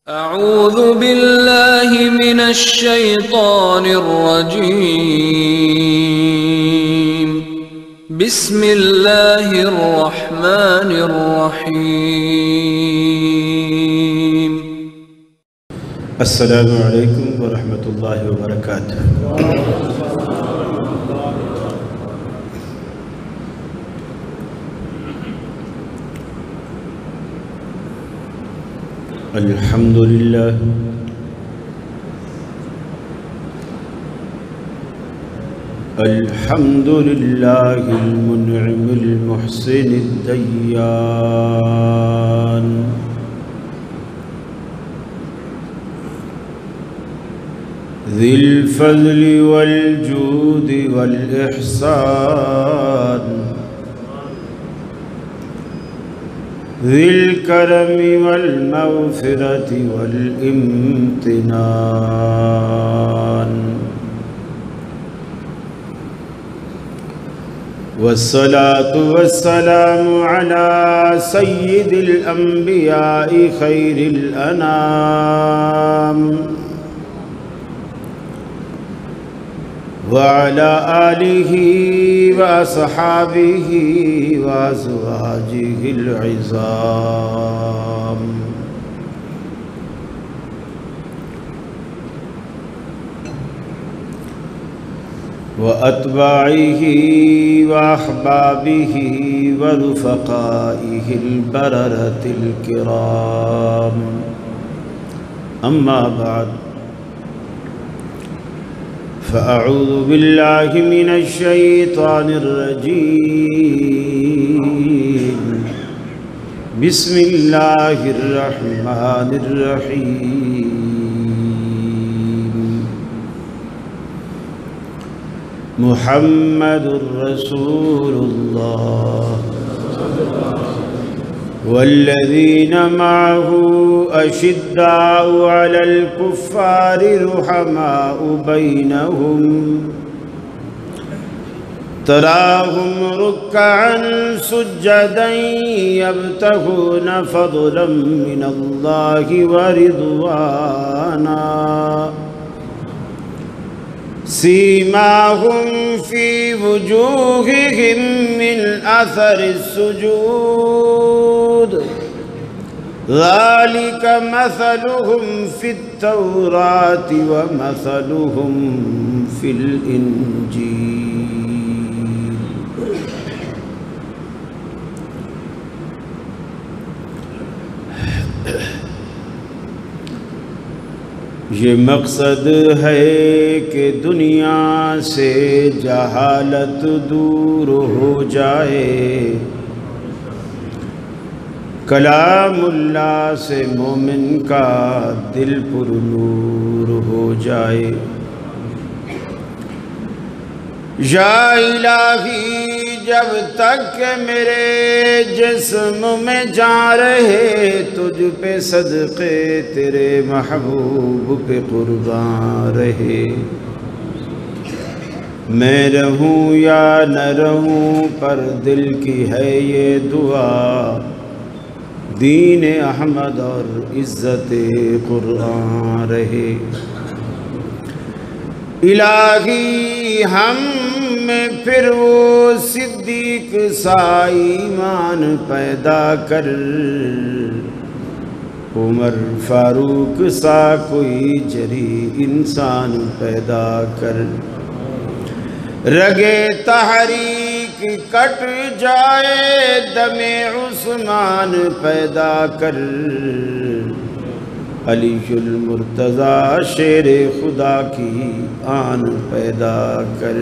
اعوذ باللہ من الشیطان الرجیم بسم اللہ الرحمن الرحیم السلام علیکم ورحمۃ اللہ وبرکاتہ۔ الحمد للہ الحمد للہ المنعم المحسن الدیان، ذی الفضل والجود والإحسان، ذی الکرم والمغفرة والامتنان، والصلاة والسلام على سید الانبیاء خیر الانام، وعلى آلہ وأصحابہ وأزواجہ العظام، وأتباعہ وأحبابہ ورفقائہ البررة الکرام، اما بعد فأعوذ باللہ من الشیطان الرجیم، بسم اللہ الرحمن الرحیم، محمد رسول اللہ والذین معه اشداء علی الکفار رحماء بینہم، تراہم رکعا سجدا یبتغون فضلا من اللہ ورضوانا، سیماہم فی وجوہہم من اثر السجود، ذالک مثلہم فی التوراۃ ومثلہم فی الانجیل۔ یہ مقصد ہے کہ دنیا سے جہالت دور ہو جائے، کلام اللہ سے مومن کا دل پر نور ہو جائے۔ یا الہی جب تک کہ میرے جسم میں جان رہے، تجھ پہ صدقے تیرے محبوب پہ قربان رہے، میں رہوں یا نہ رہوں پر دل کی ہے یہ دعا، دین احمد اور عزت قرآن رہے۔ الہی ہم میں پھر وہ صدیق سا ایمان پیدا کر، عمر فاروق سا کوئی جری انسان پیدا کر، رگے تحریک کٹ جائے دم عثمان پیدا کر، علی المرتضیٰ شیر خدا کی آن پیدا کر۔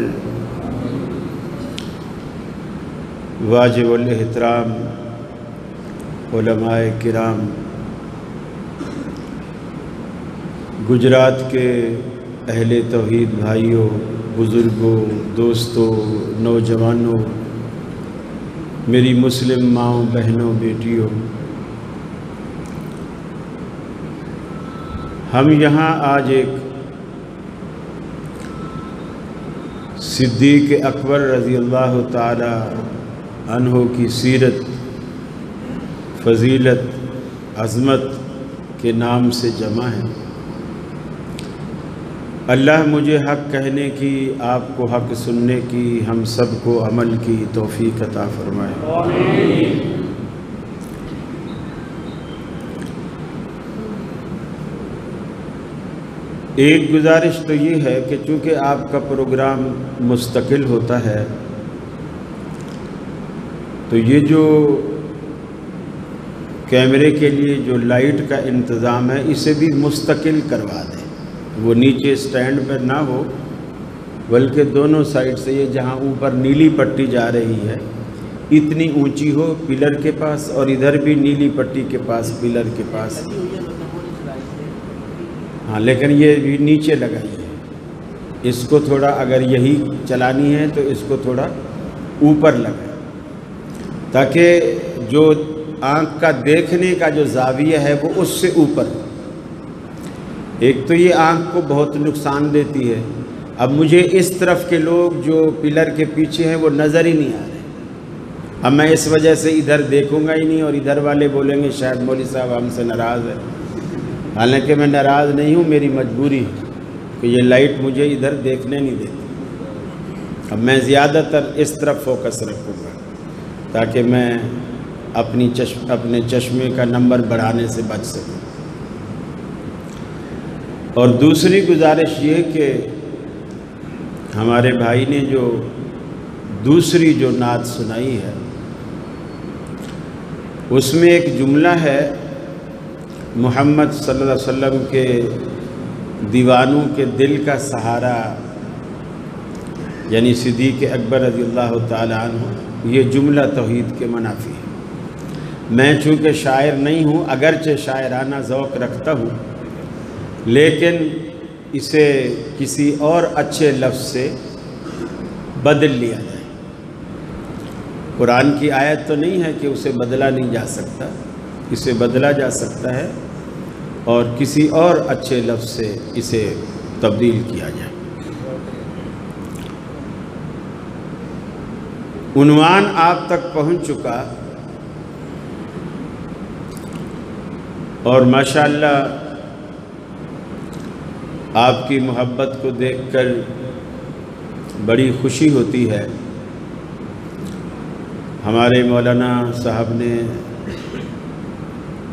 واجب الاحترام علماء کرام، گجرات کے اہل توحید بھائیوں، بزرگوں، دوستوں، نوجوانوں، میری مسلم ماؤں، بہنوں، بیٹیوں، ہم یہاں آج ایک صدیق اکبر رضی اللہ تعالی عنہ کی سیرت، فضیلت، عظمت کے نام سے جمع ہے۔ اللہ مجھے حق کہنے کی، آپ کو حق سننے کی، ہم سب کو عمل کی توفیق عطا فرمائے۔ آمین۔ ایک گزارش تو یہ ہے کہ چونکہ آپ کا پروگرام مستقل ہوتا ہے تو یہ جو کیمرے کے لیے جو لائٹ کا انتظام ہے اسے بھی مستقل کروا دیں، وہ نیچے سٹینڈ پر نہ ہو بلکہ دونوں سائڈ سے یہ جہاں اوپر نیلی پٹی جا رہی ہے اتنی اونچی ہو پلر کے پاس، اور ادھر بھی نیلی پٹی کے پاس پلر کے پاس، ہاں لیکن یہ بھی نیچے لگائی ہے، اس کو تھوڑا اگر یہی چلانی ہے تو اس کو تھوڑا اوپر لگائیں تاکہ جو آنکھ کا دیکھنے کا جو زاویہ ہے وہ اس سے اوپر۔ ایک تو یہ آنکھ کو بہت نقصان دیتی ہے، اب مجھے اس طرف کے لوگ جو پلر کے پیچھے ہیں وہ نظر ہی نہیں آ رہے، اب میں اس وجہ سے ادھر دیکھوں گا ہی نہیں، اور ادھر والے بولیں گے شاید مولوی صاحب ہم سے ناراض ہے، حالانکہ میں ناراض نہیں ہوں، میری مجبوری ہے کہ یہ لائٹ مجھے ادھر دیکھنے نہیں دیتی۔ اب میں زیادہ تر اس طرف فوکس رکھوں گا تاکہ میں اپنے چشمے کا نمبر بڑھانے سے بچ سکوں۔ اور دوسری گزارش یہ کہ ہمارے بھائی نے جو دوسری جو نعت سنائی ہے اس میں ایک جملہ ہے محمد صلی اللہ علیہ وسلم کے دیوانوں کے دل کا سہارا، یعنی صدیق اکبر رضی اللہ تعالی عنہ، یہ جملہ توحید کے منافی ہے۔ میں چونکہ شاعر نہیں ہوں، اگرچہ شاعرانہ ذوق رکھتا ہوں، لیکن اسے کسی اور اچھے لفظ سے بدل لیا جائے۔ قرآن کی آیت تو نہیں ہے کہ اسے بدلا نہیں جا سکتا، اسے بدلا جا سکتا ہے اور کسی اور اچھے لفظ سے اسے تبدیل کیا جائے۔ عنوان آپ تک پہنچ چکا اور ماشاءاللہ آپ کی محبت کو دیکھ کر بڑی خوشی ہوتی ہے۔ ہمارے مولانا صاحب نے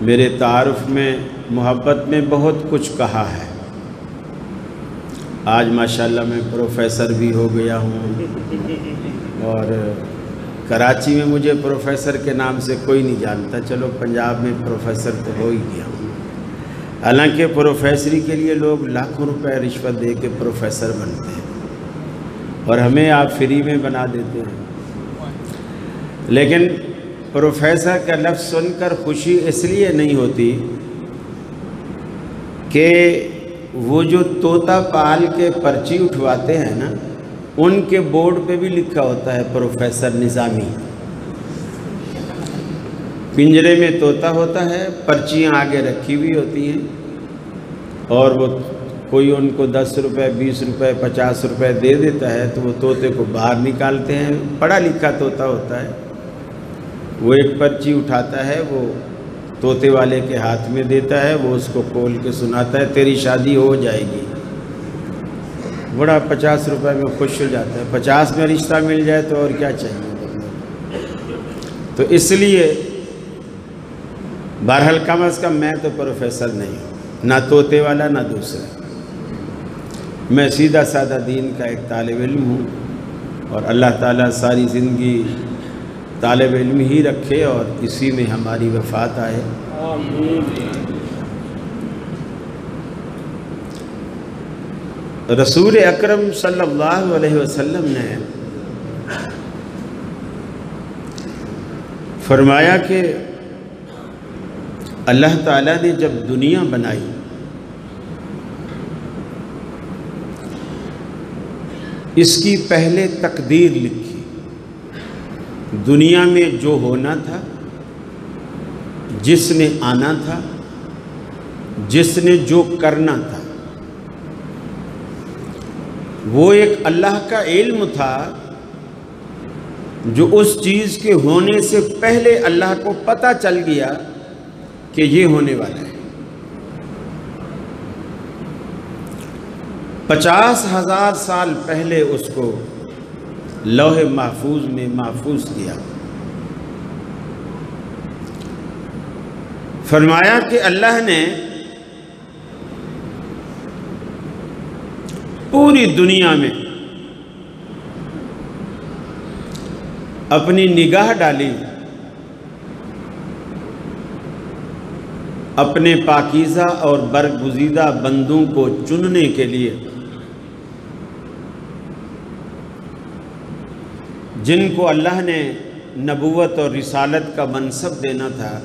میرے تعارف میں محبت میں بہت کچھ کہا ہے، آج ماشاءاللہ میں پروفیسر بھی ہو گیا ہوں، اور کراچی میں مجھے پروفیسر کے نام سے کوئی نہیں جانتا، چلو پنجاب میں پروفیسر تو ہو ہی گیا ہوں، حالانکہ پروفیسری کے لیے لوگ لاکھوں روپے رشوت دے کے پروفیسر بنتے ہیں اور ہمیں آپ فری میں بنا دیتے ہیں۔ لیکن پروفیسر کا لفظ سن کر خوشی اس لیے نہیں ہوتی کہ وہ جو طوطا پال کے پرچی اٹھواتے ہیں نا، ان کے بورڈ پہ بھی لکھا ہوتا ہے پروفیسر نظامی، پنجرے میں طوطا ہوتا ہے، پرچیاں آگے رکھی ہوئی ہوتی ہیں، اور وہ کوئی ان کو 10 روپے 20 روپے 50 روپے دے دیتا ہے تو وہ طوطے کو باہر نکالتے ہیں، پڑھا لکھا طوطا ہوتا ہے، وہ ایک پرچی اٹھاتا ہے، وہ طوطے والے کے ہاتھ میں دیتا ہے، وہ اس کو کھول کے سناتا ہے تیری شادی ہو جائے گی، بڑا 50 روپے میں خوش ہو جاتا ہے، 50 میں رشتہ مل جائے تو اور کیا چاہیے۔ تو اس لیے بہرحال کم از کم میں تو پروفیسر نہیں ہوں، نہ طوطے والا نہ دوسرا، میں سیدھا سادہ دین کا ایک طالب علم ہوں، اور اللہ تعالیٰ ساری زندگی طالب علم ہی رکھے اور اسی میں ہماری وفات آئے۔ رسول اکرم صلی اللہ علیہ وسلم نے فرمایا کہ اللہ تعالیٰ نے جب دنیا بنائی اس کی پہلے تقدیر لکھی، دنیا میں جو ہونا تھا، جس نے آنا تھا، جس نے جو کرنا تھا، وہ ایک اللہ کا علم تھا جو اس چیز کے ہونے سے پہلے اللہ کو پتہ چل گیا کہ یہ ہونے والا ہے۔ 50,000 سال پہلے اس کو لوح محفوظ میں محفوظ کیا۔ فرمایا کہ اللہ نے پوری دنیا میں اپنی نگاہ ڈالی اپنے پاکیزہ اور برگزیدہ بندوں کو چننے کے لیے، جن کو اللہ نے نبوت اور رسالت کا منصب دینا تھا۔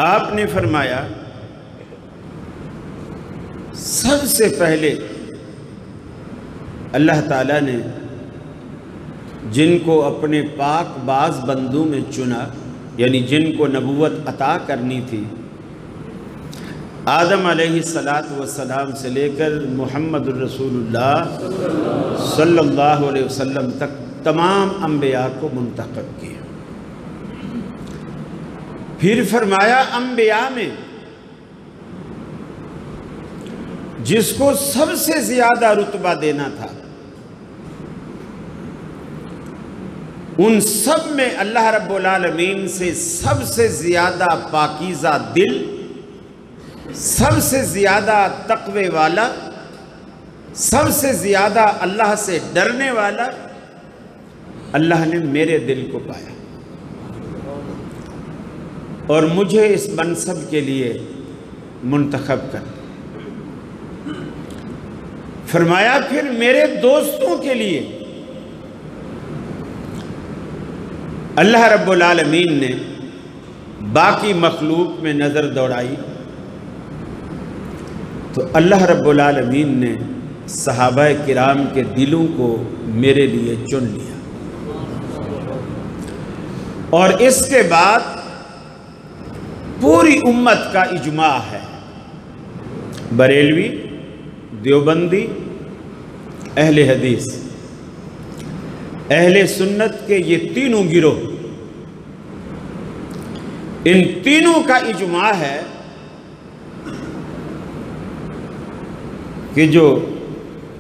آپ نے فرمایا سب سے پہلے اللہ تعالیٰ نے جن کو اپنے پاک باز بندوں میں چنا، یعنی جن کو نبوت عطا کرنی تھی، آدم علیہ السلام سے لے کر محمد الرسول اللہ صلی اللہ علیہ وسلم تک تمام انبیاء کو منتخب کیا۔ پھر فرمایا انبیاء میں جس کو سب سے زیادہ رتبہ دینا تھا، ان سب میں اللہ رب العالمین سے سب سے زیادہ پاکیزہ دل، سب سے زیادہ تقوی والا، سب سے زیادہ اللہ سے ڈرنے والا اللہ نے میرے دل کو پایا اور مجھے اس منصب کے لیے منتخب کر۔ فرمایا پھر میرے دوستوں کے لیے اللہ رب العالمین نے باقی مخلوق میں نظر دوڑائی تو اللہ رب العالمین نے صحابہ کرام کے دلوں کو میرے لیے چن لیا، اور اس کے بعد پوری امت کا اجماع ہے، بریلوی، دیوبندی، اہل حدیث، اہل سنت کے یہ تینوں گروہ، ان تینوں کا اجماع ہے کہ جو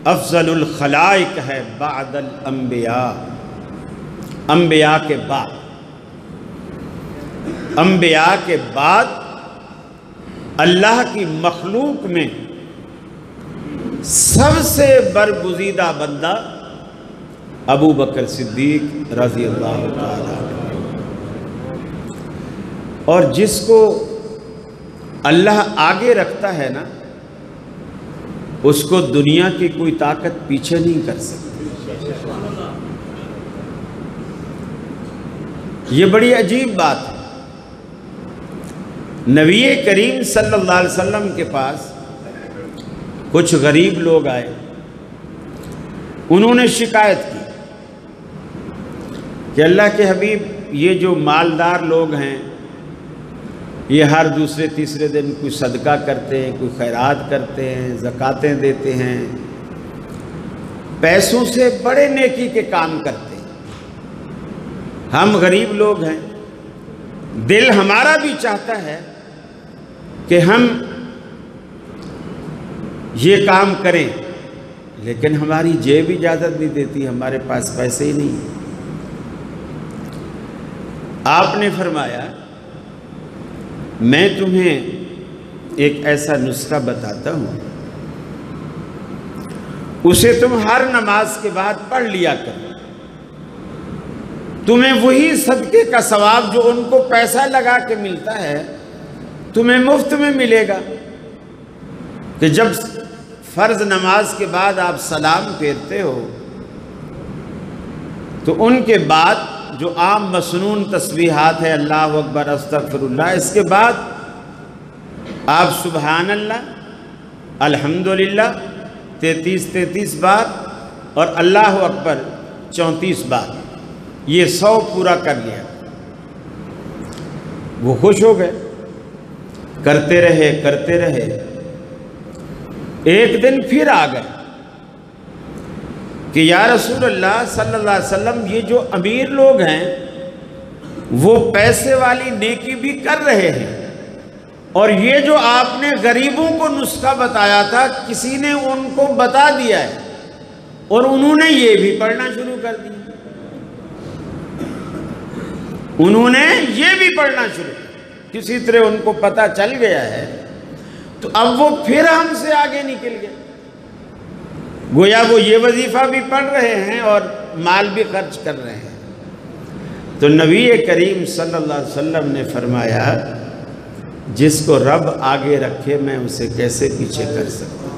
افضل الخلائق ہے بعد الانبیاء، انبیاء کے بعد، انبیاء کے بعد اللہ کی مخلوق میں سب سے برگزیدہ بندہ ابو بکر صدیق رضی اللہ تعالیٰ عنہ، اور جس کو اللہ آگے رکھتا ہے نا، اس کو دنیا کی کوئی طاقت پیچھے نہیں کر سکتی۔ یہ بڑی عجیب بات ہے۔ نبی کریم صلی اللہ علیہ وسلم کے پاس کچھ غریب لوگ آئے، انہوں نے شکایت کی کہ اللہ کے حبیب، یہ جو مالدار لوگ ہیں یہ ہر دوسرے تیسرے دن کوئی صدقہ کرتے ہیں، کوئی خیرات کرتے ہیں، زکاتیں دیتے ہیں، پیسوں سے بڑے نیکی کے کام کرتے ہیں، ہم غریب لوگ ہیں، دل ہمارا بھی چاہتا ہے کہ ہم یہ کام کریں، لیکن ہماری جیب اجازت نہیں دیتی، ہمارے پاس پیسے ہی نہیں۔ آپ نے فرمایا میں تمہیں ایک ایسا نسخہ بتاتا ہوں، اسے تم ہر نماز کے بعد پڑھ لیا کرو، تمہیں وہی صدقے کا ثواب جو ان کو پیسہ لگا کے ملتا ہے تمہیں مفت میں ملے گا۔ کہ جب فرض نماز کے بعد آپ سلام پھیرتے ہو تو ان کے بعد جو عام مسنون تسبیحات ہے، اللہ اکبر، استغفر اللہ، اس کے بعد آپ سبحان اللہ، الحمدللہ 33 بار اور اللہ اکبر 34 بار، یہ 100 پورا کر لیا۔ وہ خوش ہو گئے، کرتے رہے، ایک دن پھر آ گئے کہ یا رسول اللہ صلی اللہ علیہ وسلم، یہ جو امیر لوگ ہیں وہ پیسے والی نیکی بھی کر رہے ہیں اور یہ جو آپ نے غریبوں کو نسخہ بتایا تھا کسی نے ان کو بتا دیا ہے اور انہوں نے یہ بھی پڑھنا شروع کر دیا، انہوں نے یہ بھی پڑھنا شروع کیا، کسی طرح ان کو پتہ چل گیا ہے، تو اب وہ پھر ہم سے آگے نکل گئے، گویا وہ یہ وظیفہ بھی پڑھ رہے ہیں اور مال بھی خرچ کر رہے ہیں۔ تو نبی کریم صلی اللہ علیہ وسلم نے فرمایا جس کو رب آگے رکھے میں اسے کیسے پیچھے کر سکتا ہوں۔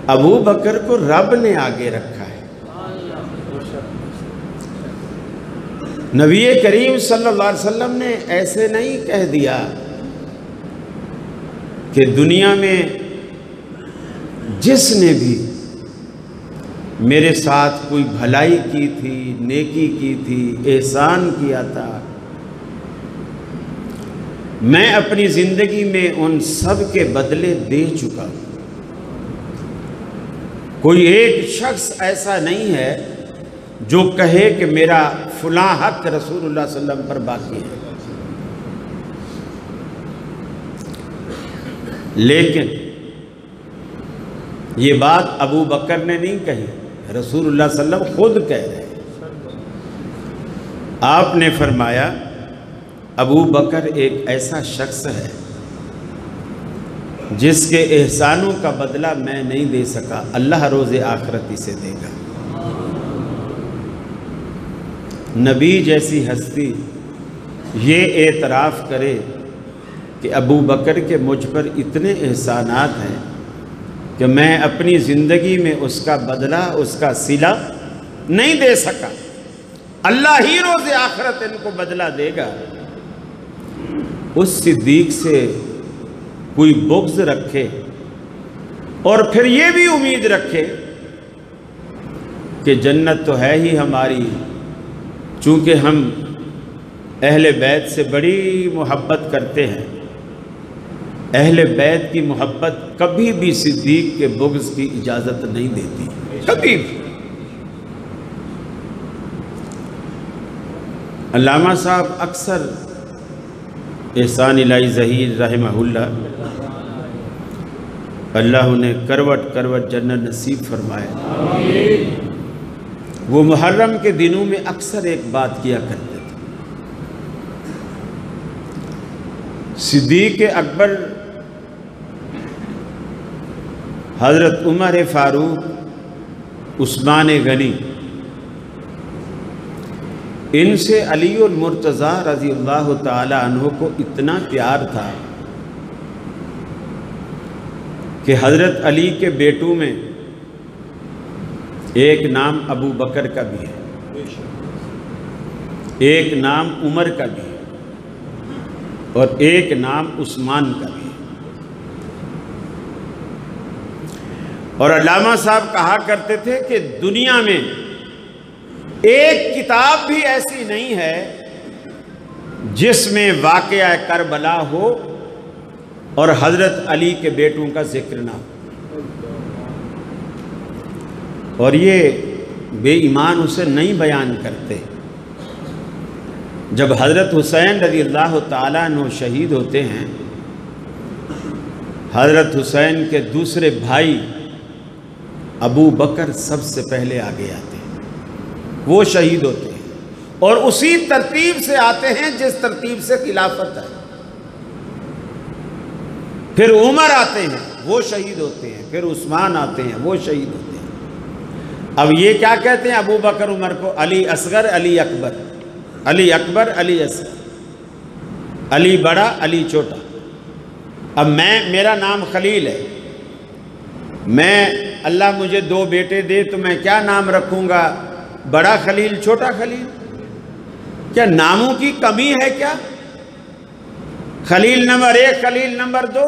ابو بکر کو رب نے آگے رکھا ہے۔ نبی کریم صلی اللہ علیہ وسلم نے ایسے نہیں کہہ دیا کہ دنیا میں جس نے بھی میرے ساتھ کوئی بھلائی کی تھی، نیکی کی تھی، احسان کیا تھا، میں اپنی زندگی میں ان سب کے بدلے دے چکا ہوں۔ کوئی ایک شخص ایسا نہیں ہے جو کہے کہ میرا فلاں حق رسول اللہ صلی اللہ علیہ وسلم پر باقی ہے۔ لیکن یہ بات ابو بکر نے نہیں کہی، رسول اللہ صلی اللہ علیہ وسلم خود کہہ رہے ہیں۔ آپ نے فرمایا ابو بکر ایک ایسا شخص ہے جس کے احسانوں کا بدلہ میں نہیں دے سکا، اللہ روز آخرت اسے دے گا۔ نبی جیسی ہستی یہ اعتراف کرے کہ ابو بکر کے مجھ پر اتنے احسانات ہیں کہ میں اپنی زندگی میں اس کا بدلہ، اس کا صلہ نہیں دے سکا، اللہ ہی روز آخرت ان کو بدلہ دے گا۔ اس صدیق سے کوئی بغض رکھے اور پھر یہ بھی امید رکھے کہ جنت تو ہے ہی ہماری، چونکہ ہم اہل بیت سے بڑی محبت کرتے ہیں، اہل بیت کی محبت کبھی بھی صدیق کے بغض کی اجازت نہیں دیتی، کبھی بھی۔ علامہ صاحب اکثر احسان الہی ظہیر رحمہ اللہ انہیں کروٹ کروٹ جنت نصیب فرمائے، وہ محرم کے دنوں میں اکثر ایک بات کیا کرتے تھے۔ صدیق اکبر حضرت عمر فاروق، عثمان غنی، ان سے علی المرتضیٰ رضی اللہ تعالی عنہ کو اتنا پیار تھا کہ حضرت علی کے بیٹوں میں ایک نام ابو بکر کا بھی ہے، ایک نام عمر کا بھی ہے، اور ایک نام عثمان کا بھی ہے۔ اور علامہ صاحب کہا کرتے تھے کہ دنیا میں ایک کتاب بھی ایسی نہیں ہے جس میں واقعہ کربلا ہو اور حضرت علی کے بیٹوں کا ذکر نہ ہو، اور یہ بے ایمان اسے نہیں بیان کرتے۔ جب حضرت حسین رضی اللہ تعالیٰ عنہ شہید ہوتے ہیں، حضرت حسین کے دوسرے بھائی ابو بکر سب سے پہلے آگے آتے ہیں، وہ شہید ہوتے ہیں، اور اسی ترتیب سے آتے ہیں جس ترتیب سے خلافت ہے۔ پھر عمر آتے ہیں، وہ شہید ہوتے ہیں، پھر عثمان آتے ہیں، وہ شہید ہوتے ہیں۔ اب یہ کیا کہتے ہیں ابو بکر عمر کو؟ علی اصغر، علی اکبر، علی اکبر، علی اصغر، علی بڑا، علی چھوٹا۔ اب میرا نام خلیل ہے، میں اللہ مجھے دو بیٹے دے تو میں کیا نام رکھوں گا؟ بڑا خلیل، چھوٹا خلیل؟ کیا ناموں کی کمی ہے کیا؟ خلیل نمبر 1، خلیل نمبر 2،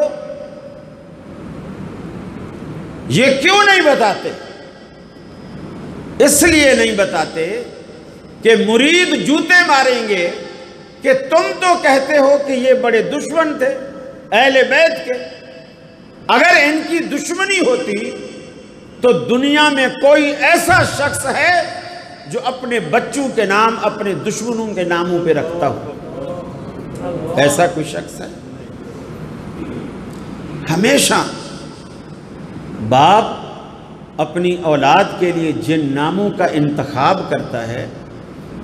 یہ کیوں نہیں بتاتے؟ اس لیے نہیں بتاتے کہ مرید جوتے ماریں گے کہ تم تو کہتے ہو کہ یہ بڑے دشمن تھے اہل بیت کے، اگر ان کی دشمنی ہوتی تو دنیا میں کوئی ایسا شخص ہے جو اپنے بچوں کے نام اپنے دشمنوں کے ناموں پہ رکھتا ہو؟ ایسا کوئی شخص ہے؟ ہمیشہ باپ اپنی اولاد کے لیے جن ناموں کا انتخاب کرتا ہے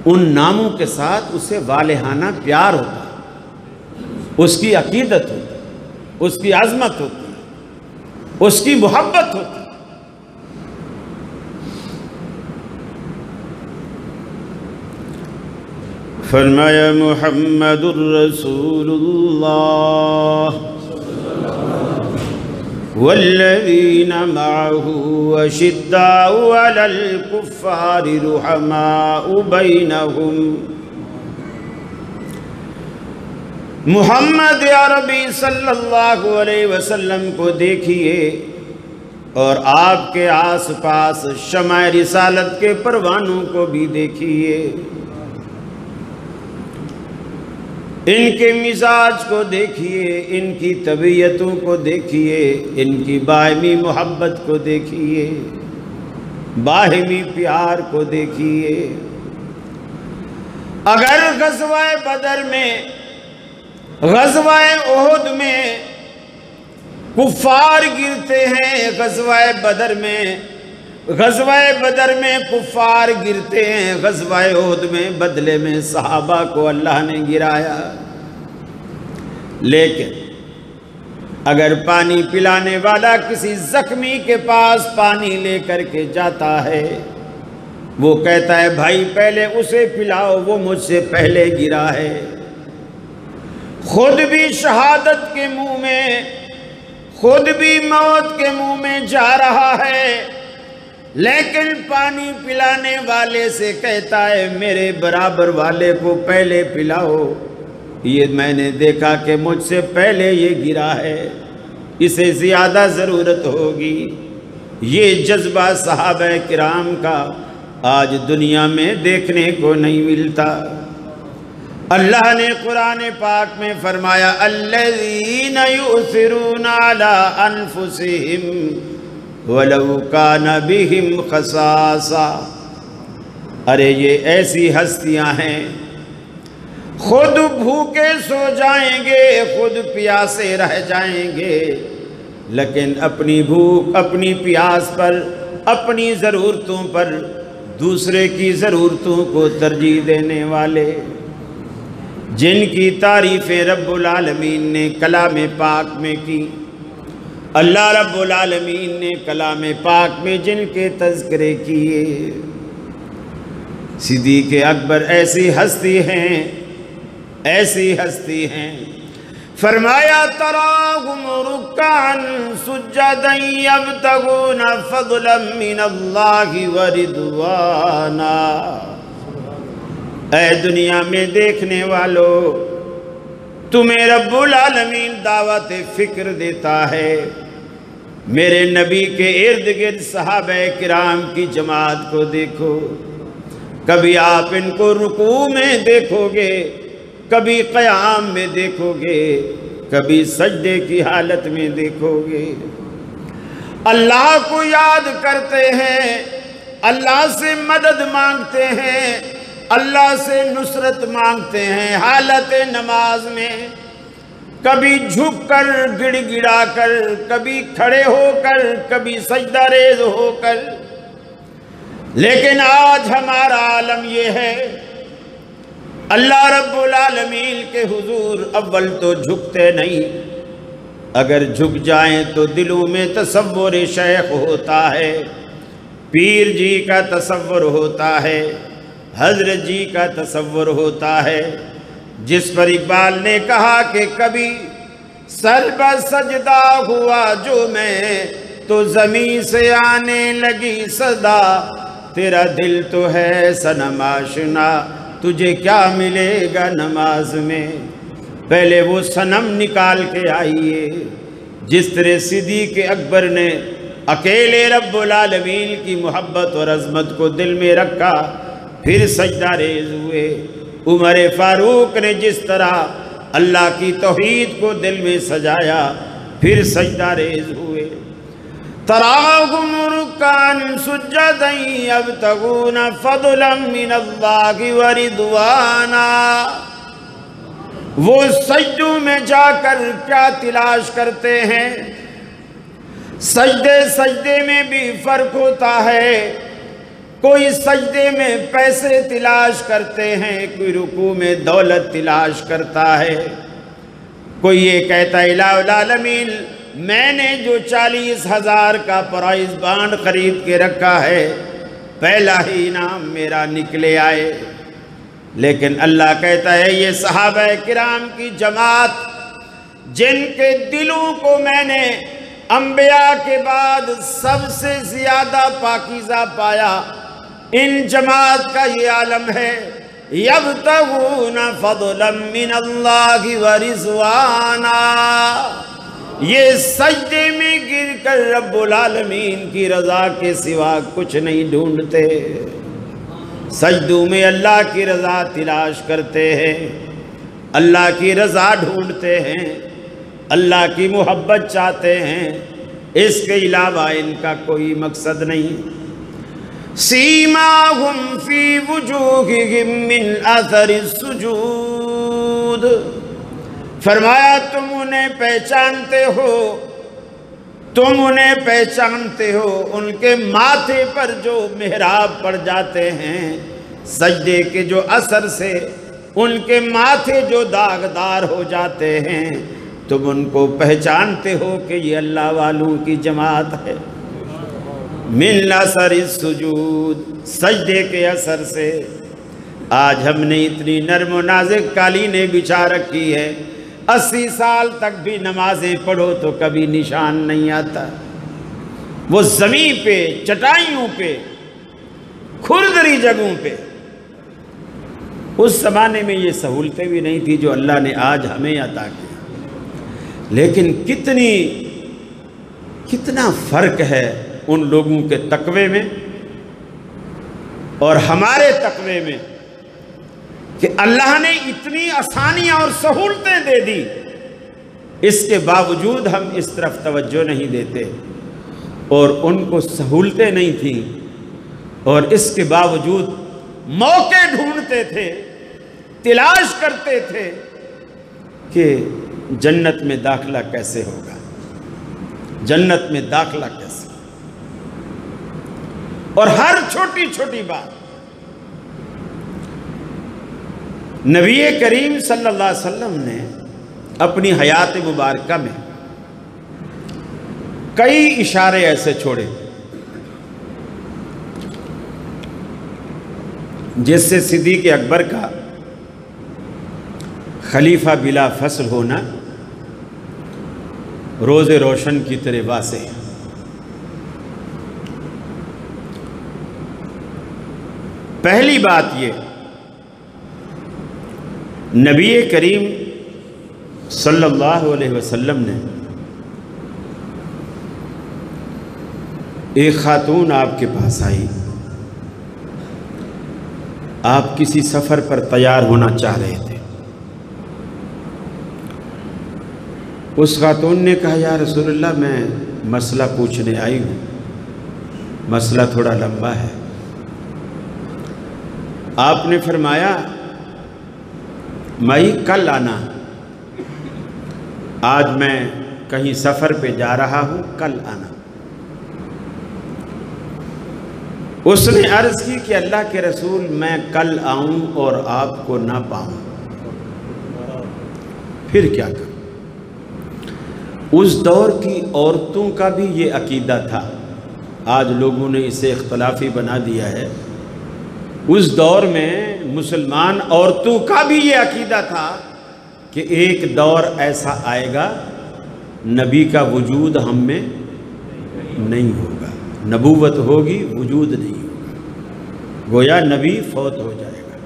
ان ناموں کے ساتھ اسے والہانہ پیار ہوتا ہے، اس کی عقیدت ہوتی ہے، اس کی عظمت ہوتی ہے، اس کی محبت ہوتی ہے۔ فرمایا محمد الرسول اللہ والذین معه اشداء علی الکفار رحماء بینہم۔ محمد عربی صلی اللہ علیہ وسلم کو دیکھیے اور آپ کے آس پاس شمع رسالت کے پروانوں کو بھی دیکھیے، ان کے مزاج کو دیکھیے، ان کی طبیعتوں کو دیکھیے، ان کی باہمی محبت کو دیکھیے، باہمی پیار کو دیکھیے۔ اگر غزوہ بدر میں، غزوہ احد میں کفار گرتے ہیں، غزوہ بدر میں کفار گرتے ہیں، غزوہ احد میں بدلے میں صحابہ کو اللہ نے گرایا۔ لیکن اگر پانی پلانے والا کسی زخمی کے پاس پانی لے کر کے جاتا ہے، وہ کہتا ہے بھائی پہلے اسے پلاؤ، وہ مجھ سے پہلے گرا ہے، خود بھی شہادت کے منہ میں، خود بھی موت کے منہ میں جا رہا ہے، لیکن پانی پلانے والے سے کہتا ہے میرے برابر والے کو پہلے پلاؤ، یہ میں نے دیکھا کہ مجھ سے پہلے یہ گرا ہے، اسے زیادہ ضرورت ہوگی۔ یہ جذبہ صحابہ کرام کا آج دنیا میں دیکھنے کو نہیں ملتا۔ اللہ نے قرآن پاک میں فرمایا الذین یؤثرون علی انفسہم وَلَوْ كَانَ بِهِمْ خَصَاصَةٌ۔ ارے یہ ایسی ہستیاں ہیں خود بھوکے سو جائیں گے، خود پیاسے رہ جائیں گے، لیکن اپنی بھوک، اپنی پیاس پر، اپنی ضرورتوں پر دوسرے کی ضرورتوں کو ترجیح دینے والے، جن کی تعریفیں رب العالمین نے کلام پاک میں کی، اللہ رب العالمین نے کلام پاک میں جن کے تذکرے کیے۔ صدیق اکبر ایسی ہستی ہیں، ایسی ہستی ہیں، فرمایا تراہم رکعا سجدا یبتغون فضلا من اللہ ورضوانا۔ اے دنیا میں دیکھنے والو، تمہیں رب العالمین دعوت فکر دیتا ہے، میرے نبی کے ارد گرد صحابہ کرام کی جماعت کو دیکھو، کبھی آپ ان کو رکوع میں دیکھو گے، کبھی قیام میں دیکھو گے، کبھی سجدے کی حالت میں دیکھو گے، اللہ کو یاد کرتے ہیں، اللہ سے مدد مانگتے ہیں، اللہ سے نصرت مانگتے ہیں حالت نماز میں، کبھی جھک کر گڑ گڑا کر، کبھی کھڑے ہو کر، کبھی سجدہ ریز ہو کر۔ لیکن آج ہمارا عالم یہ ہے، اللہ رب العالمین کے حضور اول تو جھکتے نہیں، اگر جھک جائیں تو دلوں میں تصور شیخ ہوتا ہے، پیر جی کا تصور ہوتا ہے، حضرت جی کا تصور ہوتا ہے، جس پر اقبال نے کہا کہ کبھی سر بہ سجدہ ہوا جو میں تو زمین سے آنے لگی صدا، تیرا دل تو ہے صنم آشنا، تجھے کیا ملے گا نماز میں۔ پہلے وہ صنم نکال کے آئیے، جس طرح صدیق اکبر نے اکیلے رب العالمین کی محبت اور عظمت کو دل میں رکھا، پھر سجدہ ریز ہوئے۔ عمر فاروق نے جس طرح اللہ کی توحید کو دل میں سجایا، پھر سجدہ ریز ہوئے۔ تراہم رکعا سجدا یبتغون فضلا من اللہ ورضوانا۔ وہ سجدوں میں جا کر کیا تلاش کرتے ہیں؟ سجدے میں بھی فرق ہوتا ہے۔ کوئی سجدے میں پیسے تلاش کرتے ہیں، کوئی رکوع میں دولت تلاش کرتا ہے، کوئی یہ کہتا ہے الہ العالمین میں نے جو 40,000 کا پرائز بانڈ خرید کے رکھا ہے پہلا ہی انعام میرا نکلے آئے۔ لیکن اللہ کہتا ہے یہ صحابہ کرام کی جماعت جن کے دلوں کو میں نے انبیاء کے بعد سب سے زیادہ پاکیزہ پایا، ان جماعت کا یہ عالم ہے یبتغون فضلا من اللہ ورضوانا، یہ سجدے میں گر کر رب العالمین کی رضا کے سوا کچھ نہیں ڈھونڈتے، سجدوں میں اللہ کی رضا تلاش کرتے ہیں، اللہ کی رضا ڈھونڈتے ہیں، اللہ کی محبت چاہتے ہیں، اس کے علاوہ ان کا کوئی مقصد نہیں۔ سیماہم فی وجوہہم من اثر السجود، فرمایا تم انہیں پہچانتے ہو، تم انہیں پہچانتے ہو ان کے ماتھے پر جو محراب پڑ جاتے ہیں سجدے کے جو اثر سے، ان کے ماتھے جو داغدار ہو جاتے ہیں، تم ان کو پہچانتے ہو کہ یہ اللہ والوں کی جماعت ہے۔ من اثر السجود، سجدے کے اثر سے۔ آج ہم نے اتنی نرم و نازک قالینیں بچھا رکھی ہے، 80 سال تک بھی نمازیں پڑھو تو کبھی نشان نہیں آتا۔ وہ زمین پہ، چٹائیوں پہ، کھردری جگہوں پہ۔ اس زمانے میں یہ سہولتیں بھی نہیں تھی جو اللہ نے آج ہمیں عطا کی، لیکن کتنا فرق ہے ان لوگوں کے تقوی میں اور ہمارے تقوی میں کہ اللہ نے اتنی آسانیاں اور سہولتیں دے دی، اس کے باوجود ہم اس طرف توجہ نہیں دیتے، اور ان کو سہولتیں نہیں تھیں اور اس کے باوجود موقع ڈھونڈتے تھے، تلاش کرتے تھے کہ جنت میں داخلہ کیسے ہوگا، جنت میں داخلہ کیسے، اور ہر چھوٹی چھوٹی بات نبی کریم صلی اللہ علیہ وسلم نے اپنی حیات مبارکہ میں کئی اشارے ایسے چھوڑے جس سے صدیق اکبر کا خلیفہ بلا فصل ہونا روز روشن کی طرح واضح ہے۔ پہلی بات یہ، نبی کریم صلی اللہ علیہ وسلم نے ایک خاتون آپ کے پاس آئی، آپ کسی سفر پر تیار ہونا چاہ رہے تھے، اس خاتون نے کہا یا رسول اللہ میں مسئلہ پوچھنے آئی ہوں، مسئلہ تھوڑا لمبا ہے۔ آپ نے فرمایا مائی کل آنا، آج میں کہیں سفر پہ جا رہا ہوں، کل آنا۔ اس نے عرض کی کہ اللہ کے رسول میں کل آؤں اور آپ کو نہ پاؤں، پھر کیا کروں؟ اس دور کی عورتوں کا بھی یہ عقیدہ تھا، آج لوگوں نے اسے اختلافی بنا دیا ہے، اس دور میں مسلمان عورتوں کا بھی یہ عقیدہ تھا کہ ایک دور ایسا آئے گا نبی کا وجود ہم میں نہیں ہوگا، نبوت ہوگی وجود نہیں ہوگا، گویا نبی فوت ہو جائے گا۔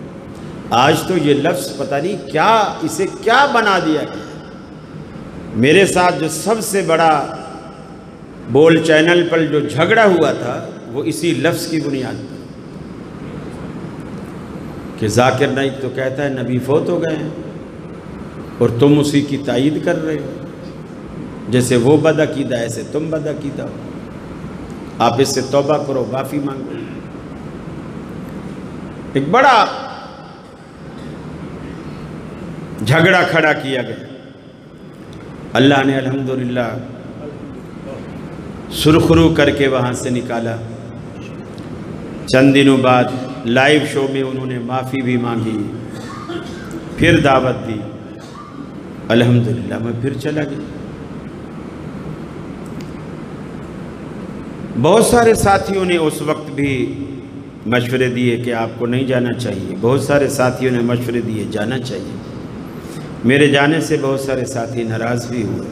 آج تو یہ لفظ پتہ نہیں کیا اسے کیا بنا دیا گیا۔ میرے ساتھ جو سب سے بڑا بول چینل پر جو جھگڑا ہوا تھا وہ اسی لفظ کی بنیاد پر، کہ ذاکر نائک تو کہتا ہے نبی فوت ہو گئے ہیں اور تم اسی کی تائید کر رہے ہو، جیسے وہ بدعقیدہ ایسے تم بدعقیدہ ہو، آپ اس سے توبہ کرو، معافی مانگو۔ ایک بڑا جھگڑا کھڑا کیا گیا۔ اللہ نے الحمدللہ سرخرو کر کے وہاں سے نکالا۔ چند دنوں بعد لائیو شو میں انہوں نے معافی بھی مانگی، پھر دعوت دی، الحمدللہ میں پھر چلا گیا۔ بہت سارے ساتھیوں نے اس وقت بھی مشورے دیے کہ آپ کو نہیں جانا چاہیے، بہت سارے ساتھیوں نے مشورے دیے جانا چاہیے۔ میرے جانے سے بہت سارے ساتھی ناراض بھی ہوئے،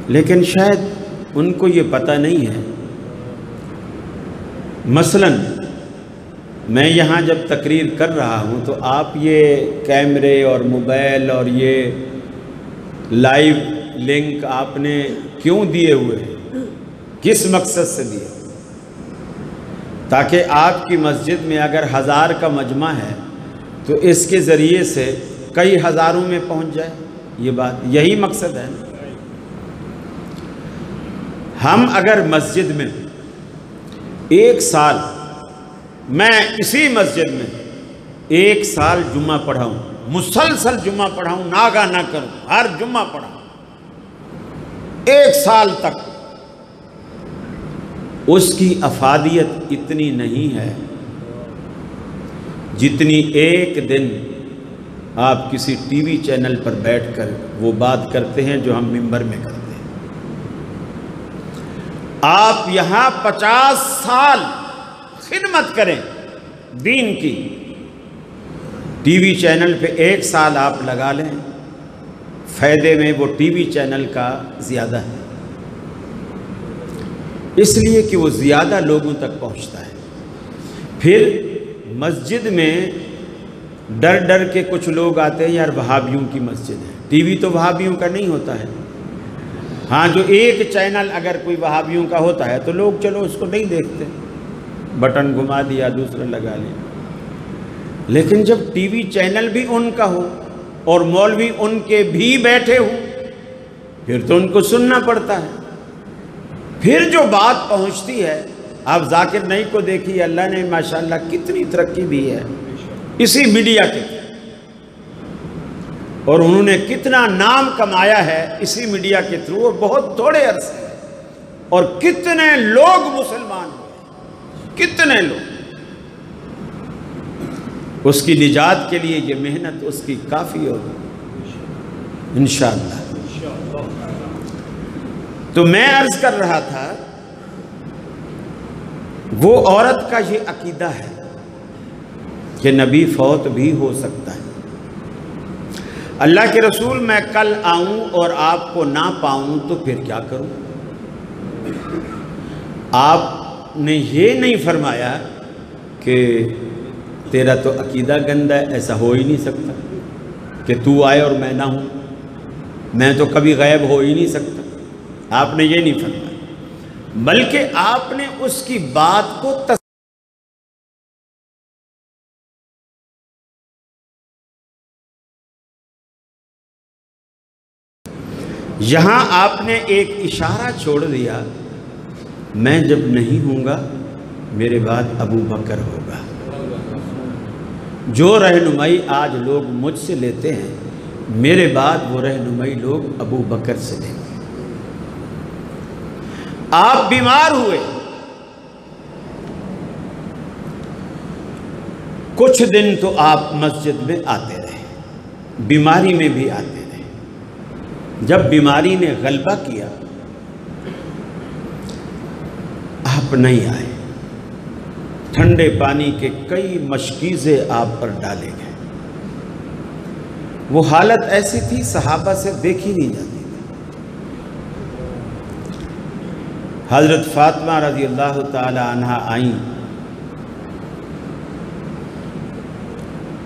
لیکن شاید ان کو یہ پتہ نہیں ہے۔ مثلا میں یہاں جب تقریر کر رہا ہوں تو آپ یہ کیمرے اور موبائل اور یہ لائیو لنک آپ نے کیوں دیے ہوئے ہیں؟ کس مقصد سے دیے؟ تاکہ آپ کی مسجد میں اگر 1000 کا مجمع ہے تو اس کے ذریعے سے کئی ہزاروں میں پہنچ جائے۔ یہ بات، یہی مقصد ہے۔ ہم اگر مسجد میں 1 سال، میں اسی مسجد میں 1 سال جمعہ پڑھاؤں، مسلسل جمعہ پڑھاؤں، ناغہ نہ کروں، ہر جمعہ پڑھاؤں 1 سال تک، اس کی افادیت اتنی نہیں ہے جتنی ایک دن آپ کسی ٹی وی چینل پر بیٹھ کر وہ بات کرتے ہیں جو ہم ممبر میں کرتے ہیں۔ آپ یہاں 50 سال خدمت کریں دین کی، ٹی وی چینل پہ 1 سال آپ لگا لیں، فائدے میں وہ ٹی وی چینل کا زیادہ ہے، اس لیے کہ وہ زیادہ لوگوں تک پہنچتا ہے۔ پھر مسجد میں ڈر ڈر کے کچھ لوگ آتے ہیں، یار وہابیوں کی مسجد ہے، ٹی وی تو وہابیوں کا نہیں ہوتا ہے۔ ہاں، جو ایک چینل اگر کوئی وہابیوں کا ہوتا ہے تو لوگ چلو اس کو نہیں دیکھتے، بٹن گھما دیا دوسرا لگا لیا۔ لیکن جب ٹی وی چینل بھی ان کا ہو اور مولوی ان کے بھی بیٹھے ہوں، پھر تو ان کو سننا پڑتا ہے۔ پھر جو بات پہنچتی ہے، آپ ذاکر نائک کو دیکھیے، اللہ نے ماشاءاللہ کتنی ترقی دی ہے اسی میڈیا کے، اور انہوں نے کتنا نام کمایا ہے اسی میڈیا کے تھرو، اور بہت تھوڑے عرصے ہیں، اور کتنے لوگ مسلمان ہوئے، کتنے لوگ۔ اس کی نجات کے لیے یہ محنت اس کی کافی ہوگی انشاءاللہ۔ تو میں عرض کر رہا تھا، وہ عورت کا یہ عقیدہ ہے کہ نبی فوت بھی ہو سکتا ہے۔ اللہ کے رسول، میں کل آؤں اور آپ کو نہ پاؤں تو پھر کیا کروں؟ آپ نے یہ نہیں فرمایا کہ تیرا تو عقیدہ گندہ ہے، ایسا ہو ہی نہیں سکتا کہ تو آئے اور میں نہ ہوں، میں تو کبھی غائب ہو ہی نہیں سکتا۔ آپ نے یہ نہیں فرمایا، بلکہ آپ نے اس کی بات کو یہاں آپ نے ایک اشارہ چھوڑ دیا، میں جب نہیں ہوں گا میرے بعد ابو بکر ہوگا۔ جو رہنمائی آج لوگ مجھ سے لیتے ہیں، میرے بعد وہ رہنمائی لوگ ابو بکر سے لیں گے۔ آپ بیمار ہوئے، کچھ دن تو آپ مسجد میں آتے رہے، بیماری میں بھی آتے رہے۔ جب بیماری نے غلبہ کیا، آپ نہیں آئے، ٹھنڈے پانی کے کئی مشکیزیں آپ پر ڈالے گئے۔ وہ حالت ایسی تھی صحابہ سے دیکھی نہیں جاتی۔ حضرت فاطمہ رضی اللہ تعالی عنہا آئیں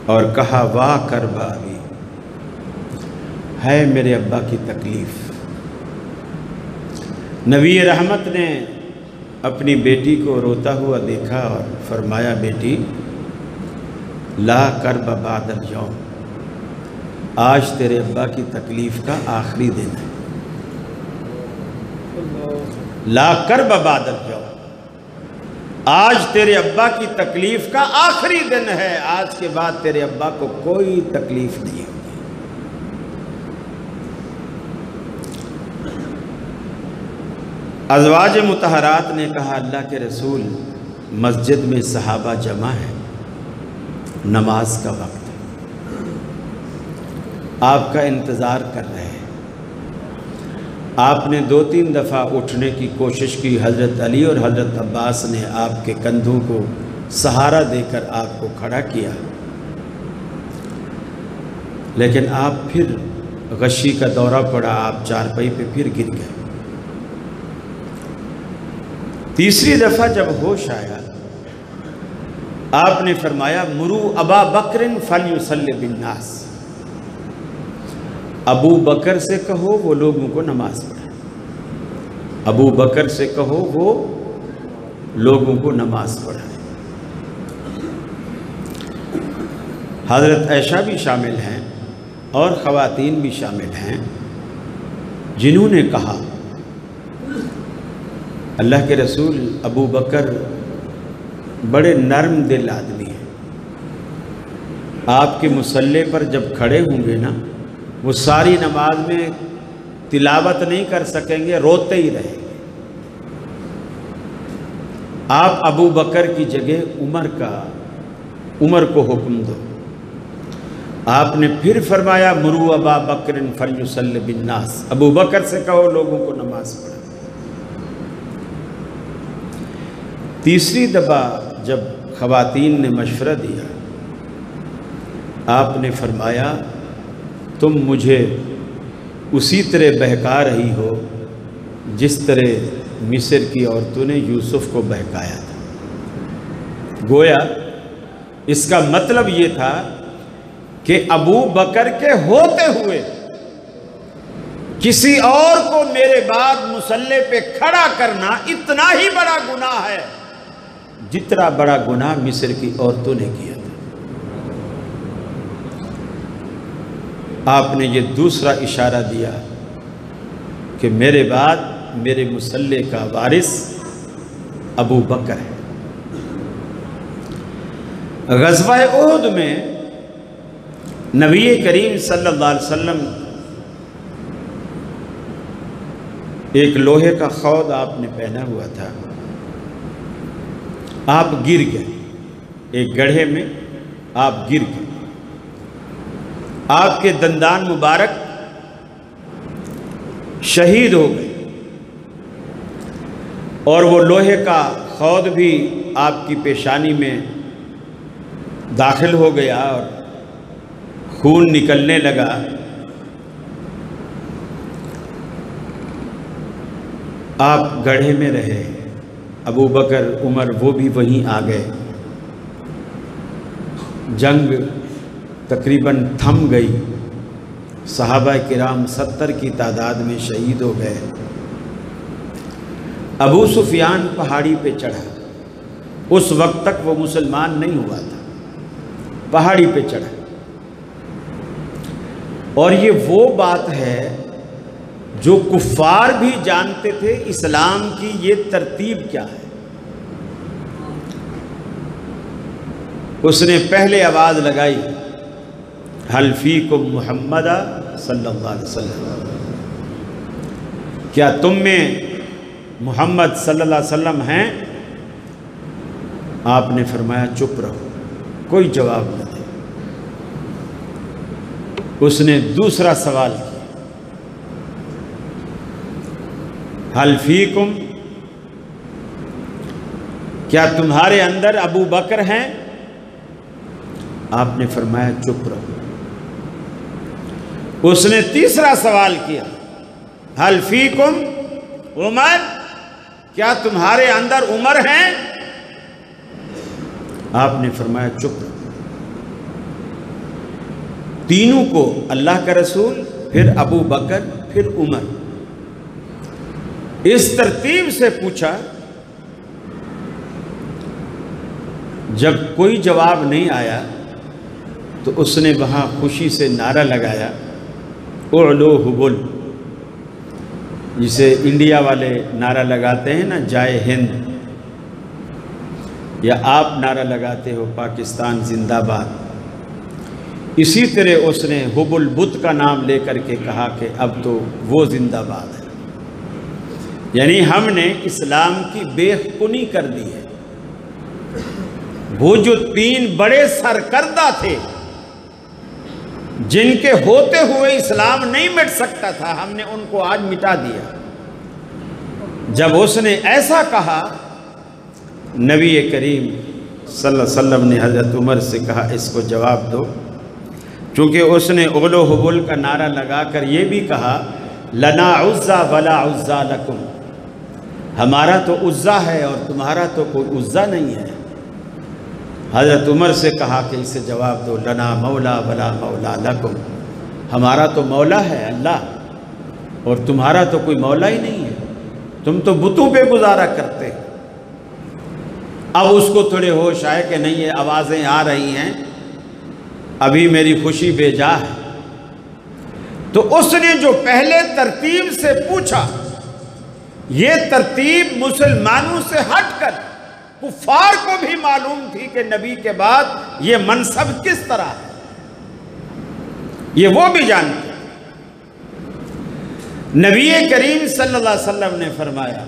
اور کہا، واہ کربا ابی، ہے میرے ابا کی تکلیف۔ نبی رحمت نے اپنی بیٹی کو روتا ہوا دیکھا اور فرمایا، بیٹی لا کرب بعد اليوم، آج تیرے ابا کی تکلیف کا آخری دن ہے، لا کرب بعد اليوم، آج تیرے ابا کی تکلیف کا آخری دن ہے، آج کے بعد تیرے ابا کو کوئی تکلیف نہیں ہوگی۔ ازواج مطہرات نے کہا اللہ کے رسول مسجد میں صحابہ جمع ہے، نماز کا وقت ہے، آپ کا انتظار کر رہے ہیں۔ آپ نے 2-3 دفعہ اٹھنے کی کوشش کی، حضرت علی اور حضرت عباس نے آپ کے کندھوں کو سہارا دے کر آپ کو کھڑا کیا، لیکن آپ پھر غشی کا دورہ پڑا، آپ چارپائی پہ پھر گر گئے۔ تیسری دفعہ جب ہوش آیا، آپ نے فرمایا مرو ابا بکر فلیصلی بالناس، ابو بکر سے کہو وہ لوگوں کو نماز پڑھائے، ابو بکر سے کہو وہ لوگوں کو نماز پڑھائے۔ حضرت عائشہ بھی شامل ہیں اور خواتین بھی شامل ہیں جنہوں نے کہا اللہ کے رسول ابو بکر بڑے نرم دل آدمی ہیں، آپ کے مصلی پر جب کھڑے ہوں گے نا وہ ساری نماز میں تلاوت نہیں کر سکیں گے، روتے ہی رہیں گے۔ آپ ابو بکر کی جگہ عمر کو حکم دو۔ آپ نے پھر فرمایا مرو ابا بکر فلیصلی بالناس، ابو بکر سے کہو لوگوں کو نماز پڑھائے۔ تیسری دفعہ جب خواتین نے مشورہ دیا، آپ نے فرمایا تم مجھے اسی طرح بہکا رہی ہو جس طرح مصر کی عورتوں نے یوسف کو بہکایا تھا۔ گویا اس کا مطلب یہ تھا کہ ابو بکر کے ہوتے ہوئے کسی اور کو میرے بعد مصلی پہ کھڑا کرنا اتنا ہی بڑا گناہ ہے جتنا بڑا گناہ مصر کی عورتوں نے کیا تھا۔ آپ نے یہ دوسرا اشارہ دیا کہ میرے بعد میرے مصلی کا وارث ابو بکر ہے۔ غزوہ احد میں نبی کریم صلی اللہ علیہ وسلم ایک لوہے کا خود آپ نے پہنا ہوا تھا، آپ گر گئے، ایک گڑھے میں آپ گر گئے، آپ کے دندان مبارک شہید ہو گئے اور وہ لوہے کا خود بھی آپ کی پیشانی میں داخل ہو گیا اور خون نکلنے لگا۔ آپ گڑھے میں رہے، ابو بکر عمر وہ بھی وہیں آ گئے، جنگ تقریباً تھم گئی، صحابہ کرام 70 کی تعداد میں شہید ہو گئے۔ ابو سفیان پہاڑی پہ چڑھا، اس وقت تک وہ مسلمان نہیں ہوا تھا، پہاڑی پہ چڑھا، اور یہ وہ بات ہے جو کفار بھی جانتے تھے اسلام کی یہ ترتیب کیا ہے۔ اس نے پہلے آواز لگائی حل فیکم محمد صلی اللہ علیہ وسلم، کیا تم میں محمد صلی اللہ علیہ وسلم ہیں؟ آپ نے فرمایا چپ رہو، کوئی جواب نہ دے۔ اس نے دوسرا سوال کیا حل فیکم، کیا تمہارے اندر ابو بکر ہیں؟ آپ نے فرمایا چپ رہو۔ اس نے تیسرا سوال کیا حل فیکم عمر، کیا تمہارے اندر عمر ہیں؟ آپ نے فرمایا چپ رہو۔ تینوں کو اللہ کا رسول، پھر ابو بکر، پھر عمر، اس ترتیب سے پوچھا۔ جب کوئی جواب نہیں آیا تو اس نے وہاں خوشی سے نعرہ لگایا اعلو حبل، جسے انڈیا والے نعرہ لگاتے ہیں نا جائے ہند، یا آپ نعرہ لگاتے ہو پاکستان زندہ باد، اسی طرح اس نے حب البت کا نام لے کر کے کہا کہ اب تو وہ زندہ باد ہے۔ یعنی ہم نے اسلام کی بے خونی کر دی ہے۔ وہ جو 3 بڑے سرکردہ تھے جن کے ہوتے ہوئے اسلام نہیں مٹ سکتا تھا، ہم نے ان کو آج مٹا دیا۔ جب اس نے ایسا کہا، نبی کریم صلی اللہ علیہ وسلم نے حضرت عمر سے کہا اس کو جواب دو، چونکہ اس نے اغل و حبل کا نعرہ لگا کر یہ بھی کہا لنا عزا ولا عزا لکم، ہمارا تو عزا ہے اور تمہارا تو کوئی عزا نہیں ہے۔ حضرت عمر سے کہا کہ اسے جواب دو لنا مولا ولا مولا لکم، ہمارا تو مولا ہے اللہ اور تمہارا تو کوئی مولا ہی نہیں ہے، تم تو بتوں پہ گزارا کرتے۔ اب اس کو تھوڑے ہوش آئے کہ نہیں یہ آوازیں آ رہی ہیں، ابھی میری خوشی بے جا ہے، تو اس نے جو پہلے ترتیب سے پوچھا، یہ ترتیب مسلمانوں سے ہٹ کر کفار کو بھی معلوم تھی کہ نبی کے بعد یہ منصب کس طرح ہے، یہ وہ بھی جانتے۔ نبی کریم صلی اللہ علیہ وسلم نے فرمایا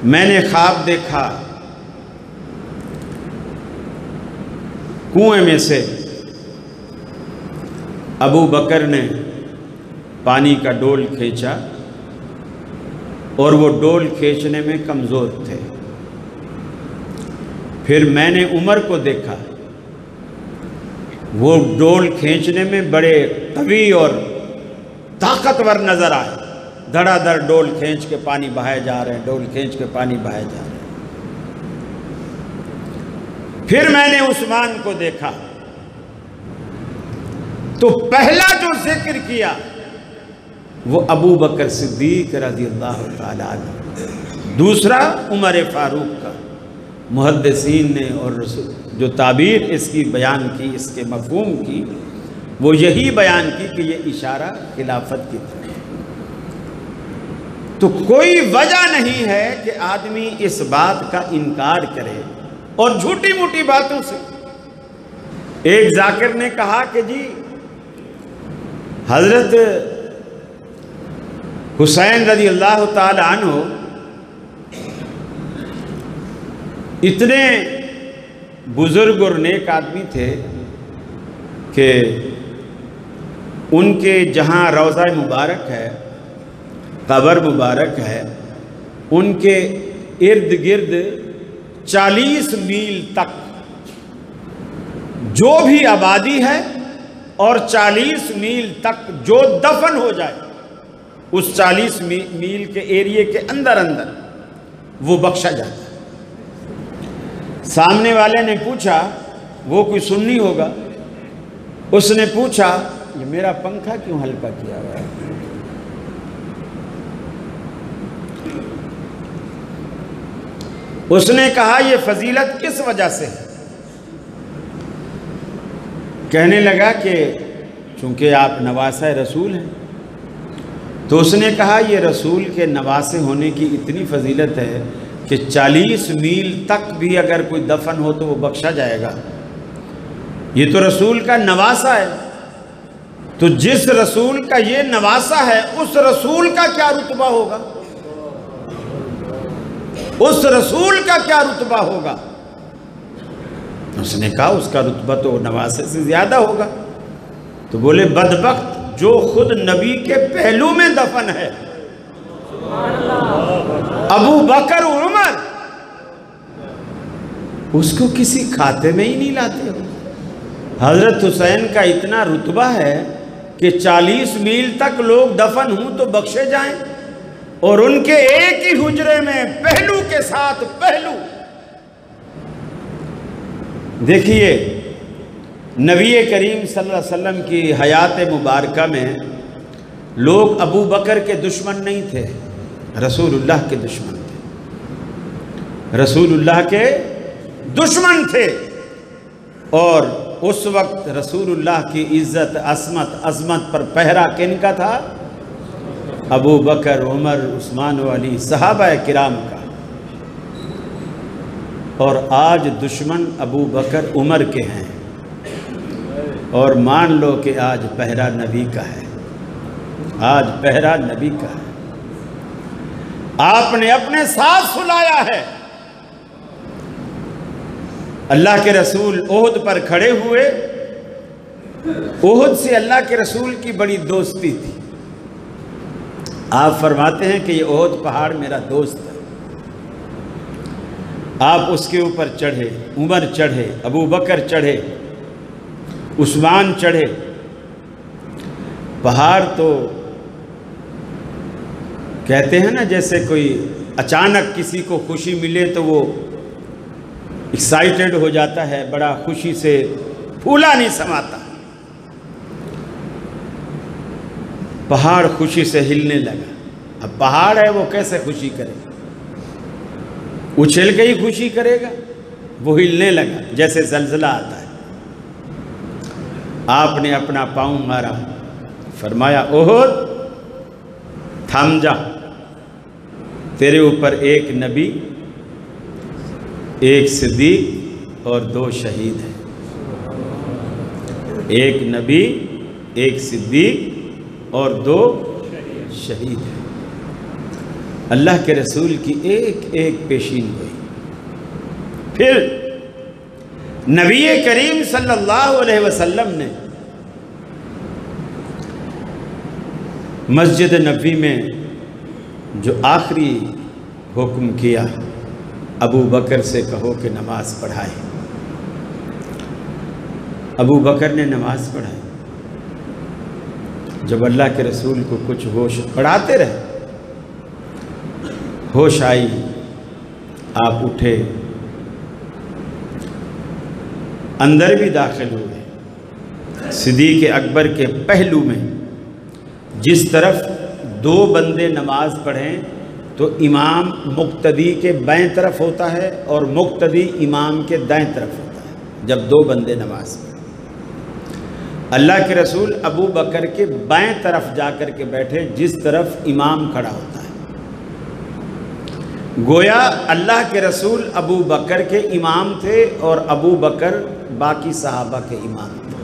میں نے خواب دیکھا کنویں میں سے ابو بکر نے پانی کا ڈول کھینچا اور وہ ڈول کھینچنے میں کمزور تھے۔ پھر میں نے عمر کو دیکھا، وہ ڈول کھینچنے میں بڑے قوی اور طاقتور نظر آئے، دھڑا دھڑ ڈول کھینچ کے پانی بہائے جا رہے ہیں، ڈول کھینچ کے پانی بہائے جا رہے ہیں۔ پھر میں نے عثمان کو دیکھا تو پہلا جو ذکر کیا وہ ابو بکر صدیق رضی اللہ تعالیٰ عنہ، دوسرا عمر فاروق کا۔ محدثین نے اور جو تعبیر اس کی بیان کی، اس کے مفہوم کی، وہ یہی بیان کی کہ یہ اشارہ خلافت کی طرف ہے۔ تو کوئی وجہ نہیں ہے کہ آدمی اس بات کا انکار کرے اور جھوٹی موٹی باتوں سے۔ ایک ذاکر نے کہا کہ جی حضرت حسین رضی اللہ تعالی عنہ اتنے بزرگ اور نیک آدمی تھے کہ ان کے جہاں روضہ مبارک ہے، قبر مبارک ہے، ان کے ارد گرد 40 میل تک جو بھی آبادی ہے اور 40 میل تک جو دفن ہو جائے اس 40 میل کے ایریے کے اندر وہ بخشا جاتا ہے۔ سامنے والے نے پوچھا، وہ کوئی سنی ہوگا، اس نے پوچھا یہ میرا پنکھا کیوں ہلکا کیا ہوا ہے؟ اس نے کہا یہ فضیلت کس وجہ سے ہے؟ کہنے لگا کہ چونکہ آپ نواسہ رسول ہیں، تو اس نے کہا یہ رسول کے نواسے ہونے کی اتنی فضیلت ہے کہ 40 میل تک بھی اگر کوئی دفن ہو تو وہ بخشا جائے گا۔ یہ تو رسول کا نواسہ ہے، تو جس رسول کا یہ نواسہ ہے اس رسول کا کیا رتبہ ہوگا؟ اس رسول کا کیا رتبہ ہوگا؟ اس نے کہا اس کا رتبہ تو نواسے سے زیادہ ہوگا۔ تو بولے بدبخت جو خود نبی کے پہلو میں دفن ہے، ابو بکر و عمر، اس کو کسی کھاتے میں ہی نہیں لاتے ہو۔ حضرت حسین کا اتنا رتبہ ہے کہ 40 میل تک لوگ دفن ہوں تو بخشے جائیں، اور ان کے ایک ہی حجرے میں پہلو کے ساتھ پہلو۔ دیکھیے نبی کریم صلی اللہ علیہ وسلم کی حیات مبارکہ میں لوگ ابو بکر کے دشمن نہیں تھے، رسول اللہ کے دشمن تھے، رسول اللہ کے دشمن تھے۔ اور اس وقت رسول اللہ کی عزت عظمت پر پہرا کن کا تھا؟ ابو بکر، عمر، عثمان و علی، صحابہ کرام کا۔ اور آج دشمن ابو بکر عمر کے ہیں، اور مان لو کہ آج پہرا نبی کا ہے، آج پہرا نبی کا ہے۔ آپ نے اپنے ساتھ سلایا ہے۔ اللہ کے رسول احد پر کھڑے ہوئے، احد سے اللہ کے رسول کی بڑی دوستی تھی۔ آپ فرماتے ہیں کہ یہ احد پہاڑ میرا دوست ہے۔ آپ اس کے اوپر چڑھے، عمر چڑھے، ابو بکر چڑھے، عثمان چڑھے۔ پہاڑ تو کہتے ہیں نا جیسے کوئی اچانک کسی کو خوشی ملے تو وہ ایکسائٹڈ ہو جاتا ہے، بڑا خوشی سے پھولا نہیں سماتا۔ پہاڑ خوشی سے ہلنے لگا۔ اب پہاڑ ہے، وہ کیسے خوشی کرے گا؟ اچھل کے ہی خوشی کرے گا؟ وہ ہلنے لگا جیسے زلزلہ آتا ہے۔ آپ نے اپنا پاؤں مارا، فرمایا احد تھم جا، تیرے اوپر ایک نبی، ایک صدیق اور 2 شہید ہیں۔ ایک نبی، ایک صدیق اور 2 شہید ہیں۔ اللہ کے رسول کی ایک ایک پیشین گوئی۔ پھر نبی کریم صلی اللہ علیہ وسلم نے مسجد نبوی میں جو آخری حکم کیا، ابو بکر سے کہو کہ نماز پڑھائے۔ ابو بکر نے نماز پڑھائی۔ جب اللہ کے رسول کو کچھ ہوش، پڑھاتے رہے، ہوش آئی، آپ اٹھے، اندر بھی داخل ہوئے۔ صدیق اکبر کے پہلو میں جس طرف 2 بندے نماز پڑھیں تو امام مقتدی کے بائیں طرف ہوتا ہے اور مقتدی امام کے دائیں طرف ہوتا ہے جب 2 بندے نماز پڑھیں۔ اللہ کے رسول ابو بکر کے بائیں طرف جا کر کے بیٹھے جس طرف امام کھڑا ہوتا ہے۔ گویا اللہ کے رسول ابو بکر کے امام تھے اور ابو بکر باقی صحابہ کے امام تھے۔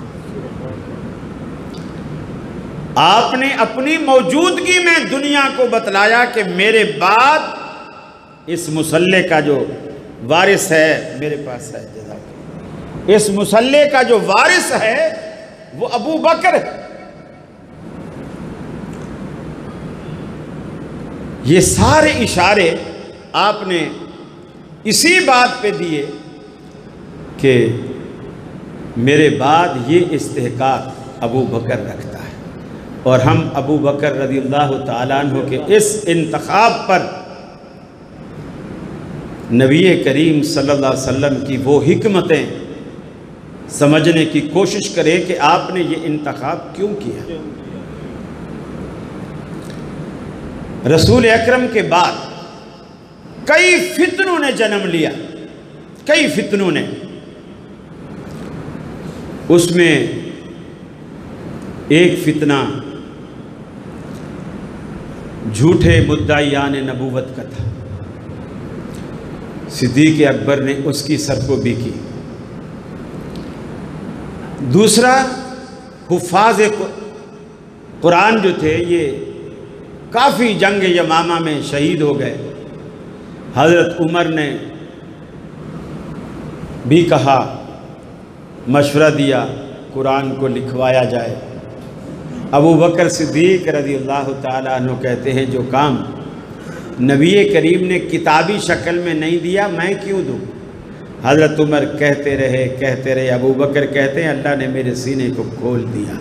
آپ نے اپنی موجودگی میں دنیا کو بتلایا کہ میرے بعد اس مصلی کا جو وارث ہے، میرے پاس ہے جزاک، اس مصلی کا جو وارث ہے وہ ابو بکر ہے۔ یہ سارے اشارے آپ نے اسی بات پہ دیے کہ میرے بعد یہ استحقاق ابو بکر رکھتا ہے، اور ہم ابو بکر رضی اللہ تعالیٰ عنہ کے اس انتخاب پر نبی کریم صلی اللہ علیہ وسلم کی وہ حکمتیں سمجھنے کی کوشش کریں کہ آپ نے یہ انتخاب کیوں کیا۔ رسول اکرم کے بعد کئی فتنوں نے جنم لیا، کئی فتنوں نے۔ اس میں ایک فتنہ جھوٹے مدعیان نبوت کا تھا۔ صدیق اکبر نے اس کی سرکوبی کی۔ دوسرا، حفاظ قرآن جو تھے یہ کافی جنگ یمامہ میں شہید ہو گئے۔ حضرت عمر نے بھی کہا، مشورہ دیا قرآن کو لکھوایا جائے۔ ابو بکر صدیق رضی اللہ تعالیٰ عنہ کہتے ہیں جو کام نبی کریم نے کتابی شکل میں نہیں دیا میں کیوں دوں؟ حضرت عمر کہتے رہے، ابو بکر کہتے ہیں اللہ نے میرے سینے کو کھول دیا،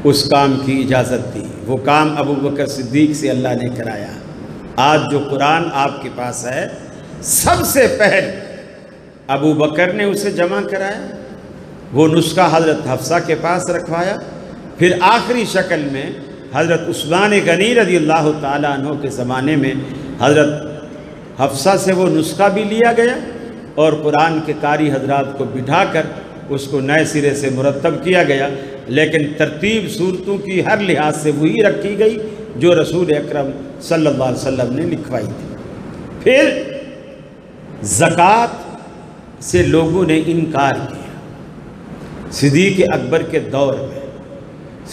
اس کام کی اجازت دی۔ وہ کام ابو بکر صدیق سے اللہ نے کرایا۔ آج جو قرآن آپ کے پاس ہے سب سے پہلے ابو بکر نے اسے جمع کرایا، وہ نسخہ حضرت حفصہ کے پاس رکھوایا، پھر آخری شکل میں حضرت عثمان غنی رضی اللہ تعالیٰ عنہ کے زمانے میں حضرت حفصہ سے وہ نسخہ بھی لیا گیا اور قرآن کے قاری حضرات کو بٹھا کر اس کو نئے سرے سے مرتب کیا گیا، لیکن ترتیب صورتوں کی ہر لحاظ سے وہی رکھی گئی جو رسول اکرم صلی اللہ علیہ وسلم نے لکھوائی تھی۔ پھر زکوٰۃ سے لوگوں نے انکار کیا۔ صدیق اکبر کے دور میں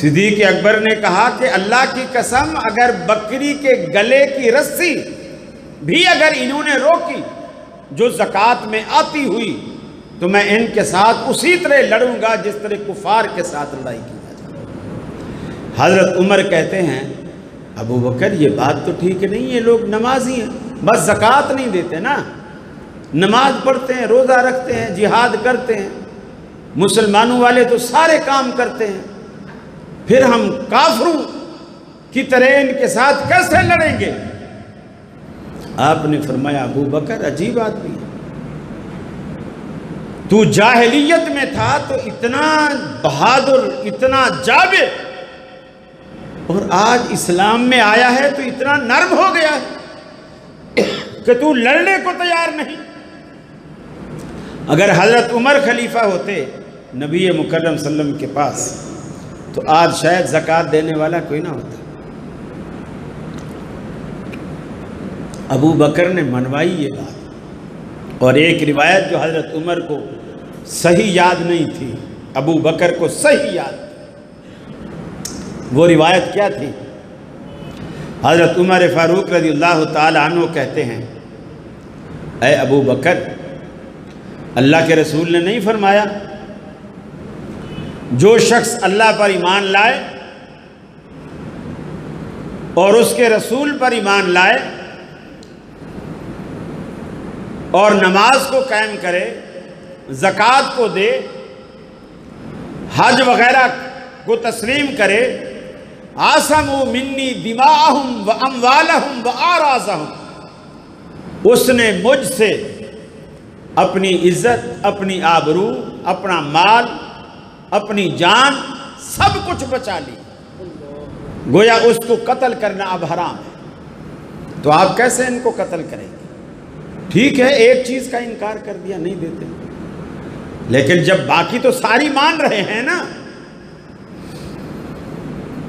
صدیق اکبر نے کہا کہ اللہ کی قسم، اگر بکری کے گلے کی رسی بھی اگر انہوں نے روکی جو زکوٰۃ میں آتی ہوئی تو میں ان کے ساتھ اسی طرح لڑوں گا جس طرح کفار کے ساتھ لڑائی کی جاتی ہے۔ حضرت عمر کہتے ہیں ابو بکر یہ بات تو ٹھیک نہیں ہے، لوگ نمازی ہیں بس زکوٰۃ نہیں دیتے نا، نماز پڑھتے ہیں، روزہ رکھتے ہیں، جہاد کرتے ہیں، مسلمانوں والے تو سارے کام کرتے ہیں، پھر ہم کافروں کی طرح ان کے ساتھ کیسے لڑیں گے؟ آپ نے فرمایا ابو بکر عجیب آدمی ہے، تو جاہلیت میں تھا تو اتنا بہادر، اتنا جابر، اور آج اسلام میں آیا ہے تو اتنا نرم ہو گیا ہے کہ تو لڑنے کو تیار نہیں۔ اگر حضرت عمر خلیفہ ہوتے نبی مکرم صلی اللہ علیہ وسلم کے پاس تو آج شاید زکوٰۃ دینے والا کوئی نہ ہوتا۔ ابو بکر نے منوائی یہ بات، اور ایک روایت جو حضرت عمر کو صحیح یاد نہیں تھی، ابو بکر کو صحیح یاد تھی۔ وہ روایت کیا تھی؟ حضرت عمر فاروق رضی اللہ تعالی عنہ کہتے ہیں اے ابو بکر، اللہ کے رسول نے نہیں فرمایا جو شخص اللہ پر ایمان لائے اور اس کے رسول پر ایمان لائے اور نماز کو قائم کرے، زکوٰۃ کو دے، حج وغیرہ کو تسلیم کرے، عَصَمُوا مِنِّي دِمَاءَهُمْ وَأَمْوَالَهُمْ وَآرَاضَهُمْ، اس نے مجھ سے اپنی عزت، اپنی آبرو، اپنا مال، اپنی جان سب کچھ بچا لی، گویا اس کو قتل کرنا اب حرام ہے، تو آپ کیسے ان کو قتل کریں گے؟ ٹھیک ہے ایک چیز کا انکار کر دیا، نہیں دیتے، لیکن جب باقی تو ساری مان رہے ہیں نا۔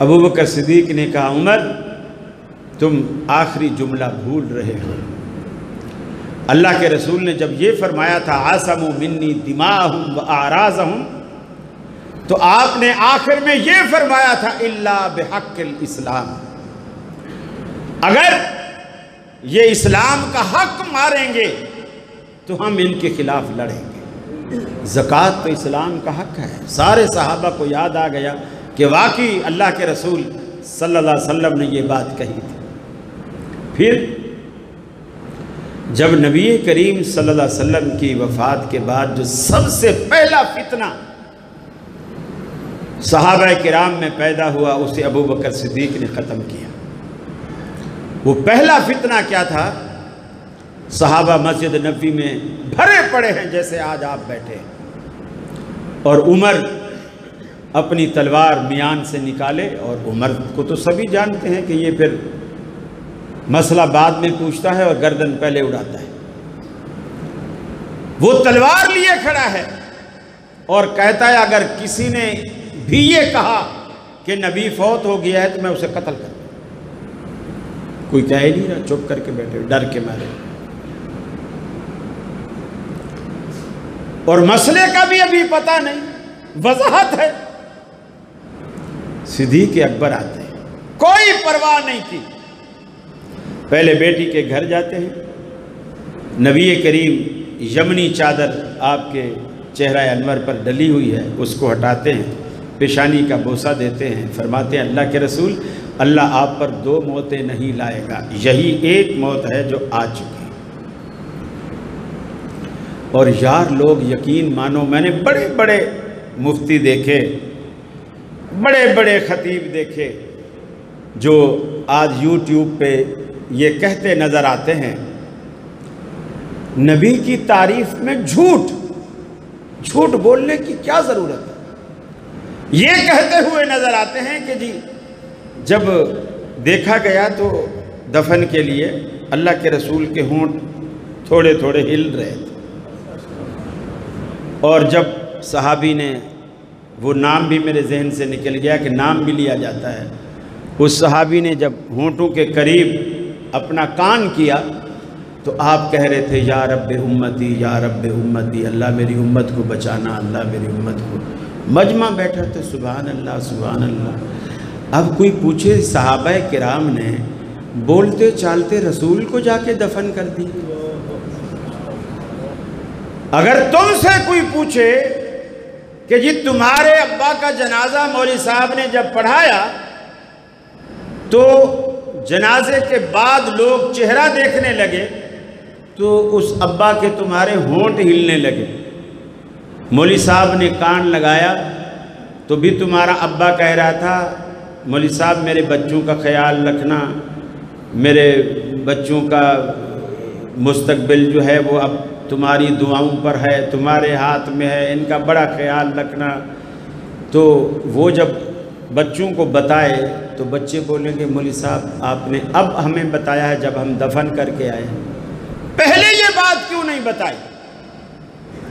ابو بکر صدیق نے کہا عمر تم آخری جملہ بھول رہے ہو، اللہ کے رسول نے جب یہ فرمایا تھا عَصَمُوا مِنِّي دِمَاءَهُمْ وَآرَاضَهُمْ، تو آپ نے آخر میں یہ فرمایا تھا إِلَّا بِحَقِّ الْإِسْلَامِ، اگر یہ اسلام کا حق ماریں گے تو ہم ان کے خلاف لڑیں گے۔ زکوٰۃ تو اسلام کا حق ہے۔ سارے صحابہ کو یاد آ گیا کہ واقعی اللہ کے رسول صلی اللہ علیہ وسلم نے یہ بات کہی تھی۔ پھر جب نبی کریم صلی اللہ علیہ وسلم کی وفات کے بعد جو سب سے پہلا فتنہ صحابہ کرام میں پیدا ہوا اسے ابو بکر صدیق نے ختم کیا۔ وہ پہلا فتنہ کیا تھا؟ صحابہ مسجد نبوی میں بھرے پڑے ہیں جیسے آج آپ بیٹھے، اور عمر اپنی تلوار میان سے نکالے، اور عمر کو تو سبھی جانتے ہیں کہ یہ پھر مسئلہ بعد میں پوچھتا ہے اور گردن پہلے اڑاتا ہے۔ وہ تلوار لیے کھڑا ہے اور کہتا ہے اگر کسی نے بھی یہ کہا کہ نبی فوت ہو گیا ہے تو میں اسے قتل کروں۔ کوئی کہے نہیں رہا، چپ کر کے بیٹھے ڈر کے مارے، اور مسئلے کا بھی ابھی پتہ نہیں، وضاحت ہے۔ صدیق اکبر آتے ہیں، کوئی پرواہ نہیں کی، پہلے بیٹی کے گھر جاتے ہیں، نبی کریم یمنی چادر آپ کے چہرہ انور پر ڈلی ہوئی ہے اس کو ہٹاتے ہیں، پیشانی کا بوسہ دیتے ہیں، فرماتے ہیں اللہ کے رسول اللہ آپ پر 2 موتیں نہیں لائے گا، یہی ایک موت ہے جو آ چکی۔ اور یار لوگ یقین مانو، میں نے بڑے بڑے مفتی دیکھے، بڑے بڑے خطیب دیکھے جو آج یوٹیوب پہ یہ کہتے نظر آتے ہیں نبی کی تعریف میں جھوٹ بولنے کی کیا ضرورت ہے، یہ کہتے ہوئے نظر آتے ہیں کہ جی جب دیکھا گیا تو دفن کے لیے اللہ کے رسول کے ہونٹ تھوڑے تھوڑے ہل رہے تھے، اور جب صحابی نے، وہ نام بھی میرے ذہن سے نکل گیا کہ نام بھی لیا جاتا ہے، اس صحابی نے جب ہونٹوں کے قریب اپنا کان کیا تو آپ کہہ رہے تھے یا رب امتی یا رب امتی، اللہ میری امت کو بچانا، اللہ میری امت کو۔ مجمع بیٹھا تھا، سبحان اللہ سبحان اللہ۔ اب کوئی پوچھے صحابہ کرام نے بولتے چالتے رسول کو جا کے دفن کر دی۔ اگر تم سے کوئی پوچھے کہ جی تمہارے ابا کا جنازہ مولوی صاحب نے جب پڑھایا تو جنازے کے بعد لوگ چہرہ دیکھنے لگے تو اس ابا کے تمہارے ہونٹ ہلنے لگے، مولوی صاحب نے کان لگایا تو بھی تمہارا ابا کہہ رہا تھا مولوی صاحب میرے بچوں کا خیال رکھنا، میرے بچوں کا مستقبل جو ہے وہ اب تمہاری دعاؤں پر ہے، تمہارے ہاتھ میں ہے، ان کا بڑا خیال رکھنا۔ تو وہ جب بچوں کو بتائے تو بچے بولیں گے مولوی صاحب آپ نے اب ہمیں بتایا ہے جب ہم دفن کر کے آئے، پہلے یہ بات کیوں نہیں بتائی؟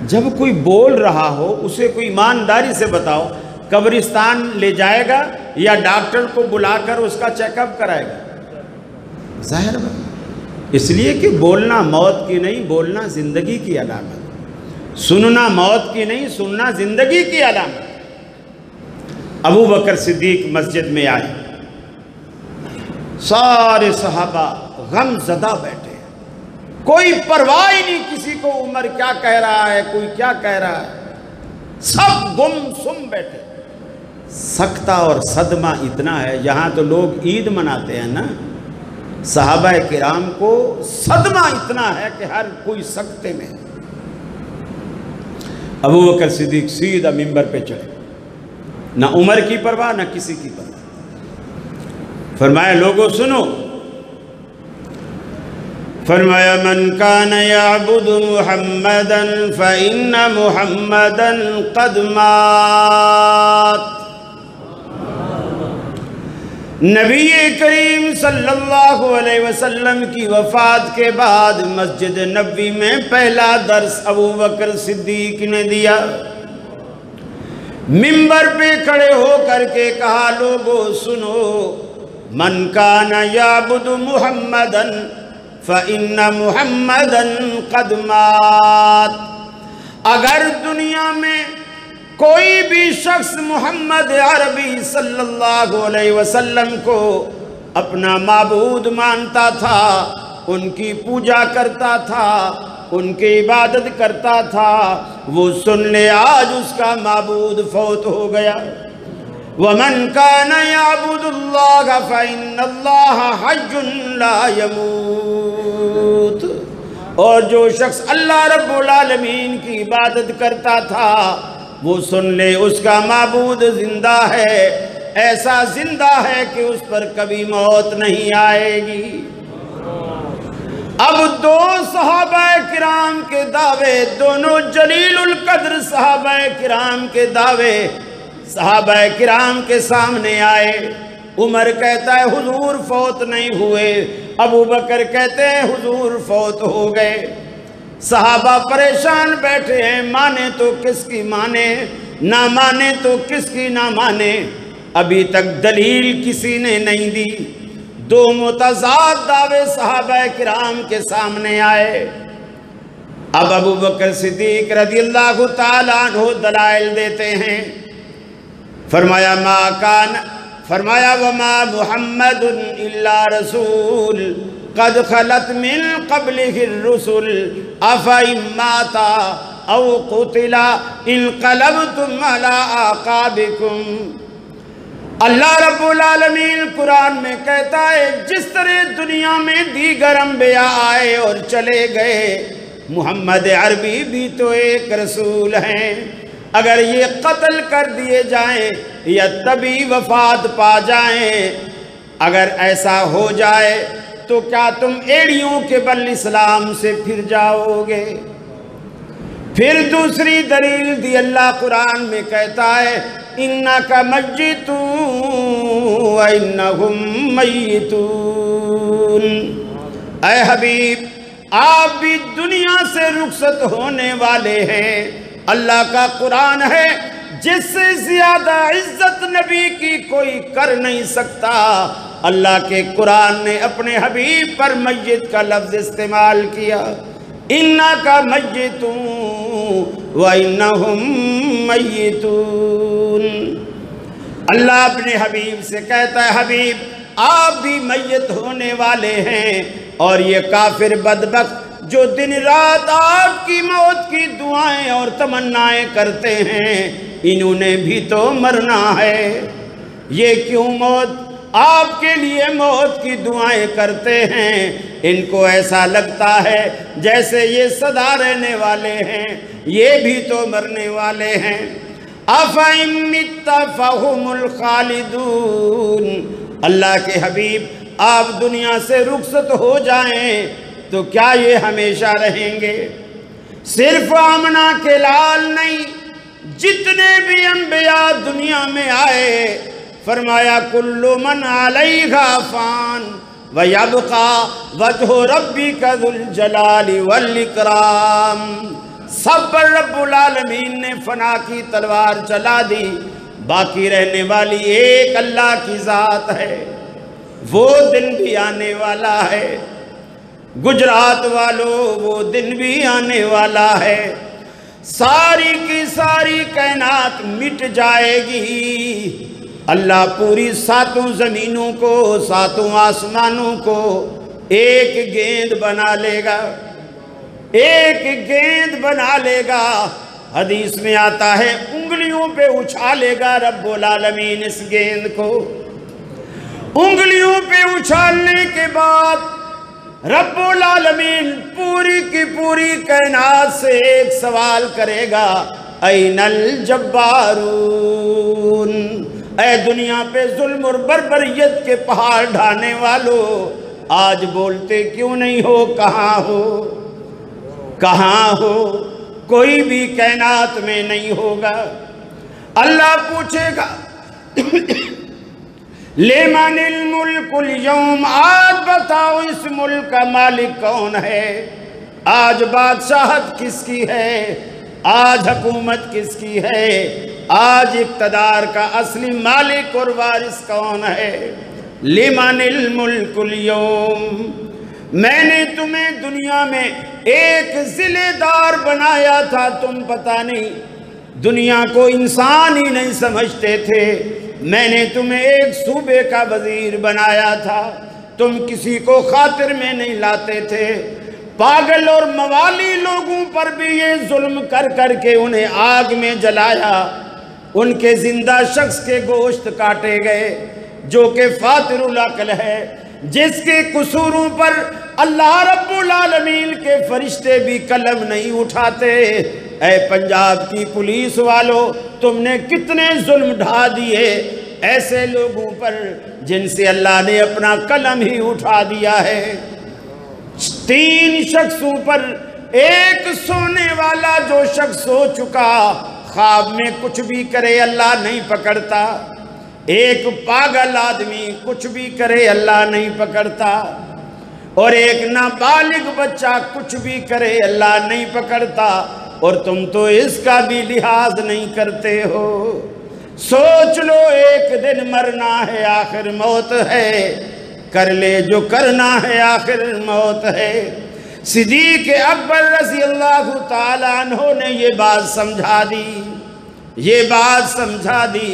جب کوئی بول رہا ہو اسے کوئی ایمانداری سے بتاؤ، قبرستان لے جائے گا یا ڈاکٹر کو بلا کر اس کا چیک اپ کرائے گا؟ ظاہر بات، اس لیے کہ بولنا موت کی نہیں، بولنا زندگی کی علامت، سننا موت کی نہیں، سننا زندگی کی علامت۔ ابو بکر صدیق مسجد میں آئے، سارے صحابہ غم زدہ بیٹھے، کوئی پرواہ ہی نہیں کسی کو عمر کیا کہہ رہا ہے، کوئی کیا کہہ رہا ہے، سب گم سم بیٹھے۔ سکتہ اور صدمہ اتنا ہے، یہاں تو لوگ عید مناتے ہیں نا، صحابہ کرام کو صدمہ اتنا ہے کہ ہر کوئی سکتے میں۔ ابو بکر صدیق سیدھا منبر پہ چڑھے، نہ عمر کی پرواہ نہ کسی کی پرواہ، فرمایا لوگوں سنو، فرمایا من کان یعبد محمدا فإن محمدا قد مات۔ نبی کریم صلی اللہ علیہ وسلم کی وفات کے بعد مسجد نبوی میں پہلا درس ابو بکر صدیق نے دیا، منبر پہ کھڑے ہو کر کے کہا لوگوں سنو، من کان یعبد محمدا فإن محمدا قد مات۔ اگر دنیا میں کوئی بھی شخص محمد عربی صلی اللہ علیہ وسلم کو اپنا معبود مانتا تھا، ان کی پوجا کرتا تھا، ان کی عبادت کرتا تھا، وہ سن لے آج اس کا معبود فوت ہو گیا۔ وَمَنْ كَانَ يَعْبُدُ اللَّهَ فَإِنَّ اللَّهَ حَيٌّ لَا يَمُوتُ۔ اور جو شخص اللہ رب العالمین کی عبادت کرتا تھا وہ سن لے اس کا معبود زندہ ہے، ایسا زندہ ہے کہ اس پر کبھی موت نہیں آئے گی۔ اب دو صحابہ کرام کے دعوے، دونوں جلیل القدر صحابہ کرام کے دعوے صحابہ کرام کے سامنے آئے۔ عمر کہتا ہے حضور فوت نہیں ہوئے، ابو بکر کہتے ہیں حضور فوت ہو گئے۔ صحابہ پریشان بیٹھے ہیں، مانے تو کس کی مانے، نہ مانے تو کس کی نہ مانے، ابھی تک دلیل کسی نے نہیں دی۔ دو متضاد دعوے صحابہ کرام کے سامنے آئے۔ اب ابو بکر صدیق رضی اللہ تعالیٰ عنہ دلائل دیتے ہیں۔ فرمایا فرمایا وما محمد الا رسول قد خلت من قبله الرسل افإن مات او قتل انقلبتم على اعقابكم۔ اللہ رب العالمین قرآن میں کہتا ہے جس طرح دنیا میں دیگر انبیاء آئے اور چلے گئے، محمد عربی بھی تو ایک رسول ہیں، اگر یہ قتل کر دیے جائیں یا تبھی وفات پا جائیں، اگر ایسا ہو جائے تو کیا تم ایڑیوں کے بل اسلام سے پھر جاؤ گے؟ پھر دوسری دلیل دی، اللہ قرآن میں کہتا ہے اِنَّكَ مَيِّتُونَ وَإِنَّهُمْ مَيِّتُونَ۔ اے حبیب آپ بھی دنیا سے رخصت ہونے والے ہیں۔ اللہ کا قرآن ہے جس سے زیادہ عزت نبی کی کوئی کر نہیں سکتا۔ اللہ کے قرآن نے اپنے حبیب پر میت کا لفظ استعمال کیا، اِنَّکَ مَيِّتٌ وَإِنَّهُمْ مَيِّتُونَ۔ اللہ اپنے حبیب سے کہتا ہے حبیب آپ بھی میت ہونے والے ہیں، اور یہ کافر بدبخت جو دن رات آپ کی موت کی دعائیں اور تمنائیں کرتے ہیں، انہوں نے بھی تو مرنا ہے۔ یہ کیوں موت آپ کے لیے موت کی دعائیں کرتے ہیں؟ ان کو ایسا لگتا ہے جیسے یہ سدا رہنے والے ہیں، یہ بھی تو مرنے والے ہیں۔ أَفَإِن مِّتَّ فَهُمُ الْخَالِدُونَ۔ اللہ کے حبیب آپ دنیا سے رخصت ہو جائیں تو کیا یہ ہمیشہ رہیں گے؟ صرف آمنہ کے لال نہیں، جتنے بھی انبیاء دنیا میں آئے فرمایا کُلُّ مَنْ عَلَيْهَا فَانٍ وَيَبْقَى وَجْهُ رَبِّكَ ذُو الْجَلَالِ وَالْإِكْرَامِ۔ سب پر رب العالمین نے فنا کی تلوار چلا دی، باقی رہنے والی ایک اللہ کی ذات ہے۔ وہ دن بھی آنے والا ہے، گجرات والوں وہ دن بھی آنے والا ہے، ساری کی ساری کائنات مٹ جائے گی۔ اللہ پوری ساتوں زمینوں کو، ساتوں آسمانوں کو ایک گیند بنا لے گا، ایک گیند بنا لے گا۔ حدیث میں آتا ہے انگلیوں پہ اچھالے گا رب العالمین اس گیند کو۔ انگلیوں پہ اچھالنے کے بعد رب العالمین پوری کی پوری کائنات سے ایک سوال کرے گا، این الجبارون، اے دنیا پہ ظلم اور بربریت کے پہاڑ ڈھانے والو، آج بولتے کیوں نہیں ہو؟ کہاں ہو؟ کہاں ہو؟ کوئی بھی کائنات میں نہیں ہوگا۔ اللہ پوچھے گا لمن الملک اليوم، آج بتاؤ اس ملک کا مالک کون ہے؟ آج بادشاہت کس کی ہے؟ آج حکومت کس کی ہے؟ آج اقتدار کا اصلی مالک اور وارث کون ہے؟ لمن الملک اليوم، میں نے تمہیں دنیا میں ایک ذمہ دار بنایا تھا، تم پتہ نہیں دنیا کو انسان ہی نہیں سمجھتے تھے۔ میں نے تمہیں ایک صوبے کا وزیر بنایا تھا، تم کسی کو خاطر میں نہیں لاتے تھے۔ پاگل اور موالی لوگوں پر بھی یہ ظلم کر کر کے انہیں آگ میں جلایا، ان کے زندہ شخص کے گوشت کاٹے گئے جو کہ فاتر العقل ہے، جس کے قصوروں پر اللہ رب العالمین کے فرشتے بھی قلم نہیں اٹھاتے۔ اے پنجاب کی پولیس والوں، تم نے کتنے ظلم ڈھا دیے ایسے لوگوں پر جن سے اللہ نے اپنا قلم ہی اٹھا دیا ہے۔ 3 شخصوں پر، ایک سونے والا جو شخص سو چکا، خواب میں کچھ بھی کرے اللہ نہیں پکڑتا، ایک پاگل آدمی کچھ بھی کرے اللہ نہیں پکڑتا، اور ایک نابالغ بچہ کچھ بھی کرے اللہ نہیں پکڑتا، اور تم تو اس کا بھی لحاظ نہیں کرتے ہو۔ سوچ لو ایک دن مرنا ہے، آخر موت ہے، کر لے جو کرنا ہے، آخر موت ہے۔ صدیق اکبر رضی اللہ تعالیٰ عنہ نے یہ بات سمجھا دی، یہ بات سمجھا دی،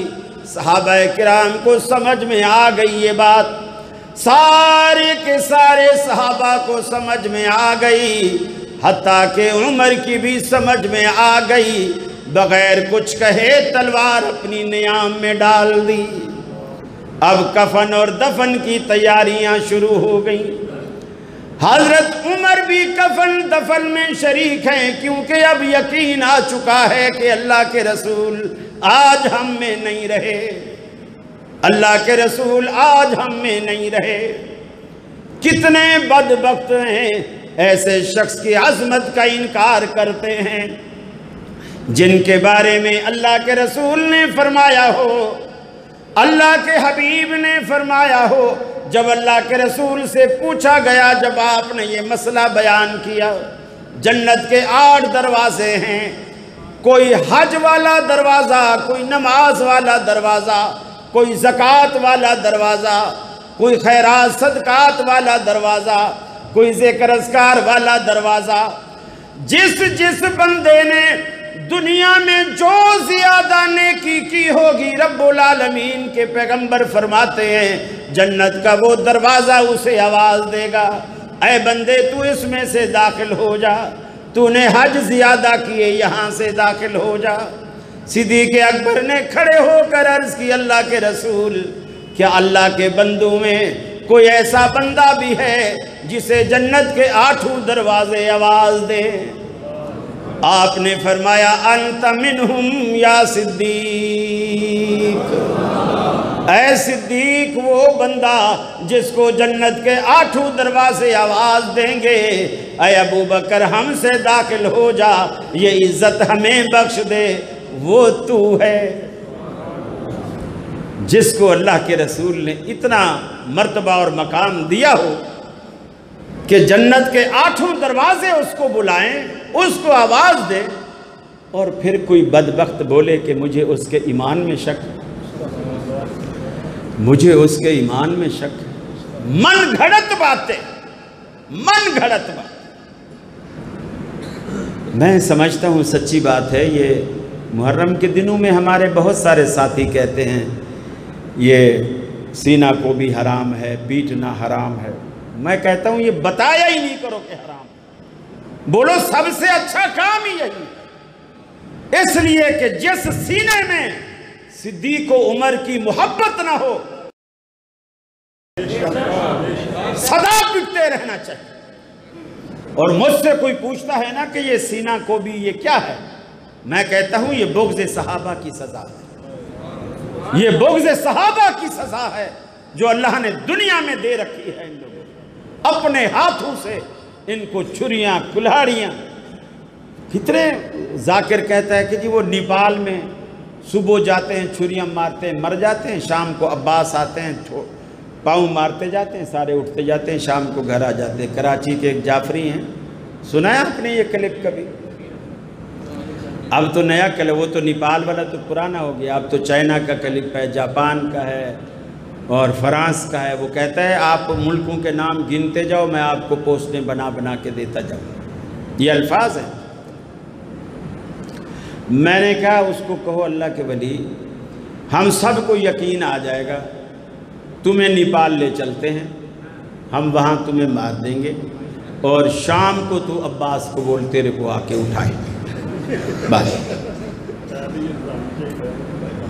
صحابہ کرام کو سمجھ میں آ گئی یہ بات، سارے کے سارے صحابہ کو سمجھ میں آ گئی، حتیٰ کہ عمر کی بھی سمجھ میں آ گئی، بغیر کچھ کہے تلوار اپنی نیام میں ڈال دی۔ اب کفن اور دفن کی تیاریاں شروع ہو گئیں۔ حضرت عمر بھی کفن دفن میں شریک ہیں، کیونکہ اب یقین آ چکا ہے کہ اللہ کے رسول آج ہم میں نہیں رہے، اللہ کے رسول آج ہم میں نہیں رہے۔ کتنے بدبخت ہیں ایسے شخص کی عظمت کا انکار کرتے ہیں جن کے بارے میں اللہ کے رسول نے فرمایا ہو، اللہ کے حبیب نے فرمایا ہو۔ جب اللہ کے رسول سے پوچھا گیا، جب آپ نے یہ مسئلہ بیان کیا، جنت کے 8 دروازے ہیں، کوئی حج والا دروازہ، کوئی نماز والا دروازہ، کوئی زکوٰۃ والا دروازہ، کوئی خیرات صدقات والا دروازہ، کوئی ذکر اذکار والا دروازہ۔ جس بندے نے دنیا میں جو زیادہ نیکی کی ہوگی، رب العالمین کے پیغمبر فرماتے ہیں جنت کا وہ دروازہ اسے آواز دے گا، اے بندے تو اس میں سے داخل ہو جا، تو نے حج زیادہ کیے یہاں سے داخل ہو جا۔ صدیق اکبر نے کھڑے ہو کر عرض کی اللہ کے رسول، کیا اللہ کے بندوں میں کوئی ایسا بندہ بھی ہے جسے جنت کے 8 دروازے آواز دے؟ آپ نے فرمایا انت منہم یا صدیق، اے صدیق وہ بندہ جس کو جنت کے 8 دروازے آواز دیں گے، اے ابو بکر ہم سے داخل ہو جا، یہ عزت ہمیں بخش دے، وہ تو ہے۔ جس کو اللہ کے رسول نے اتنا مرتبہ اور مقام دیا ہو کہ جنت کے 8 دروازے اس کو بلائیں، اس کو آواز دے، اور پھر کوئی بدبخت بولے کہ مجھے اس کے ایمان میں شک ہے، مجھے اس کے ایمان میں شک ہے۔ من گھڑت باتیں، من گھڑت باتیں۔ میں سمجھتا ہوں سچی بات ہے، یہ محرم کے دنوں میں ہمارے بہت سارے ساتھی کہتے ہیں یہ سینہ کو بھی حرام ہے، پیٹنا حرام ہے۔ میں کہتا ہوں یہ بتایا ہی نہیں کرو کہ حرام ہے، بولو سب سے اچھا کام ہی یہی ہے، اس لیے کہ جس سینے میں صدیق و عمر کی محبت نہ ہو سدا پٹتے رہنا چاہیے۔ اور مجھ سے کوئی پوچھتا ہے نا کہ یہ سینہ کو بھی یہ کیا ہے، میں کہتا ہوں یہ بغض صحابہ کی سزا ہے، یہ بغض صحابہ کی سزا ہے جو اللہ نے دنیا میں دے رکھی ہے۔ ان لوگوں اپنے ہاتھوں سے ان کو چھریاں کلہاڑیاں، کتنے ذاکر کہتا ہے کہ جی وہ نیپال میں صبح جاتے ہیں چھریاں مارتے ہیں مر جاتے ہیں، شام کو عباس آتے ہیں پاؤں مارتے جاتے ہیں، سارے اٹھتے جاتے ہیں، شام کو گھر آ جاتے ہیں۔ کراچی کے ایک جعفری ہیں، سنا ہے آپ نے یہ کلپ کبھی؟ اب تو نیا کلپ، وہ تو نیپال والا تو پرانا ہو گیا، اب تو چائنا کا کلپ ہے، جاپان کا ہے اور فرانس کا ہے۔ وہ کہتا ہے آپ ملکوں کے نام گنتے جاؤ، میں آپ کو پوسٹیں بنا بنا کے دیتا جاؤں۔ یہ الفاظ ہیں۔ میں نے کہا اس کو کہو اللہ کے ولی ہم سب کو یقین آ جائے گا، تمہیں نیپال لے چلتے ہیں، ہم وہاں تمہیں مار دیں گے، اور شام کو تو عباس کو بول تیرے کو آ کے اٹھائے، بس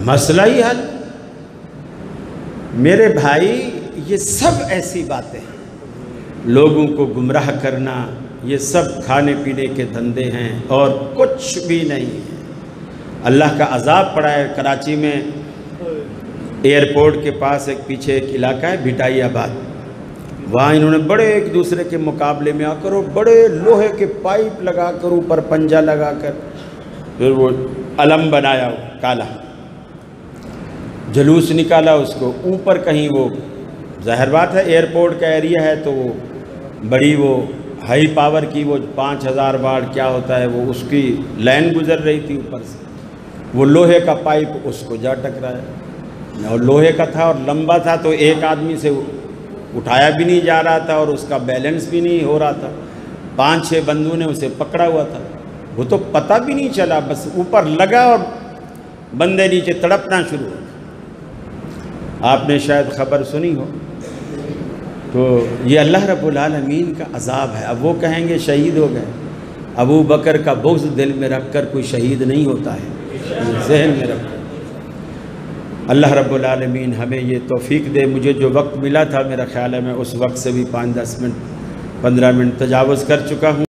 مسئلہ ہی حل۔ میرے بھائی یہ سب ایسی باتیں ہیں، لوگوں کو گمراہ کرنا، یہ سب کھانے پینے کے دھندے ہیں اور کچھ بھی نہیں ہے۔ اللہ کا عذاب پڑا ہے۔ کراچی میں ایئرپورٹ کے پاس ایک پیچھے ایک علاقہ ہے بھٹائی آباد، وہاں انہوں نے بڑے ایک دوسرے کے مقابلے میں آ کر اور بڑے لوہے کے پائپ لگا کر اوپر پنجہ لگا کر پھر وہ علم بنایا کالا، جلوس نکالا اس کو اوپر۔ کہیں وہ ظاہر بات ہے ایئرپورٹ کا ایریا ہے تو وہ بڑی وہ ہائی پاور کی وہ 5000 واٹ کیا ہوتا ہے وہ اس کی لائن گزر رہی تھی اوپر سے، وہ لوہے کا پائپ اس کو جا ٹکرایا، اور لوہے کا تھا اور لمبا تھا تو ایک آدمی سے اٹھایا بھی نہیں جا رہا تھا اور اس کا بیلنس بھی نہیں ہو رہا تھا، 5-6 بندوں نے اسے پکڑا ہوا تھا، وہ تو پتہ بھی نہیں چلا، بس اوپر لگا اور بندے نیچے تڑپنا شروع ہو۔ آپ نے شاید خبر سنی ہو، تو یہ اللہ رب العالمین کا عذاب ہے۔ اب وہ کہیں گے شہید ہو گئے، ابو بکر کا بغض دل میں رکھ کر کوئی شہید نہیں ہوتا ہے، ذہن میں رکھ کر۔ اللہ رب العالمین ہمیں یہ توفیق دے۔ مجھے جو وقت ملا تھا میرا خیال ہے میں اس وقت سے بھی 5-10 منٹ 15 منٹ تجاوز کر چکا ہوں۔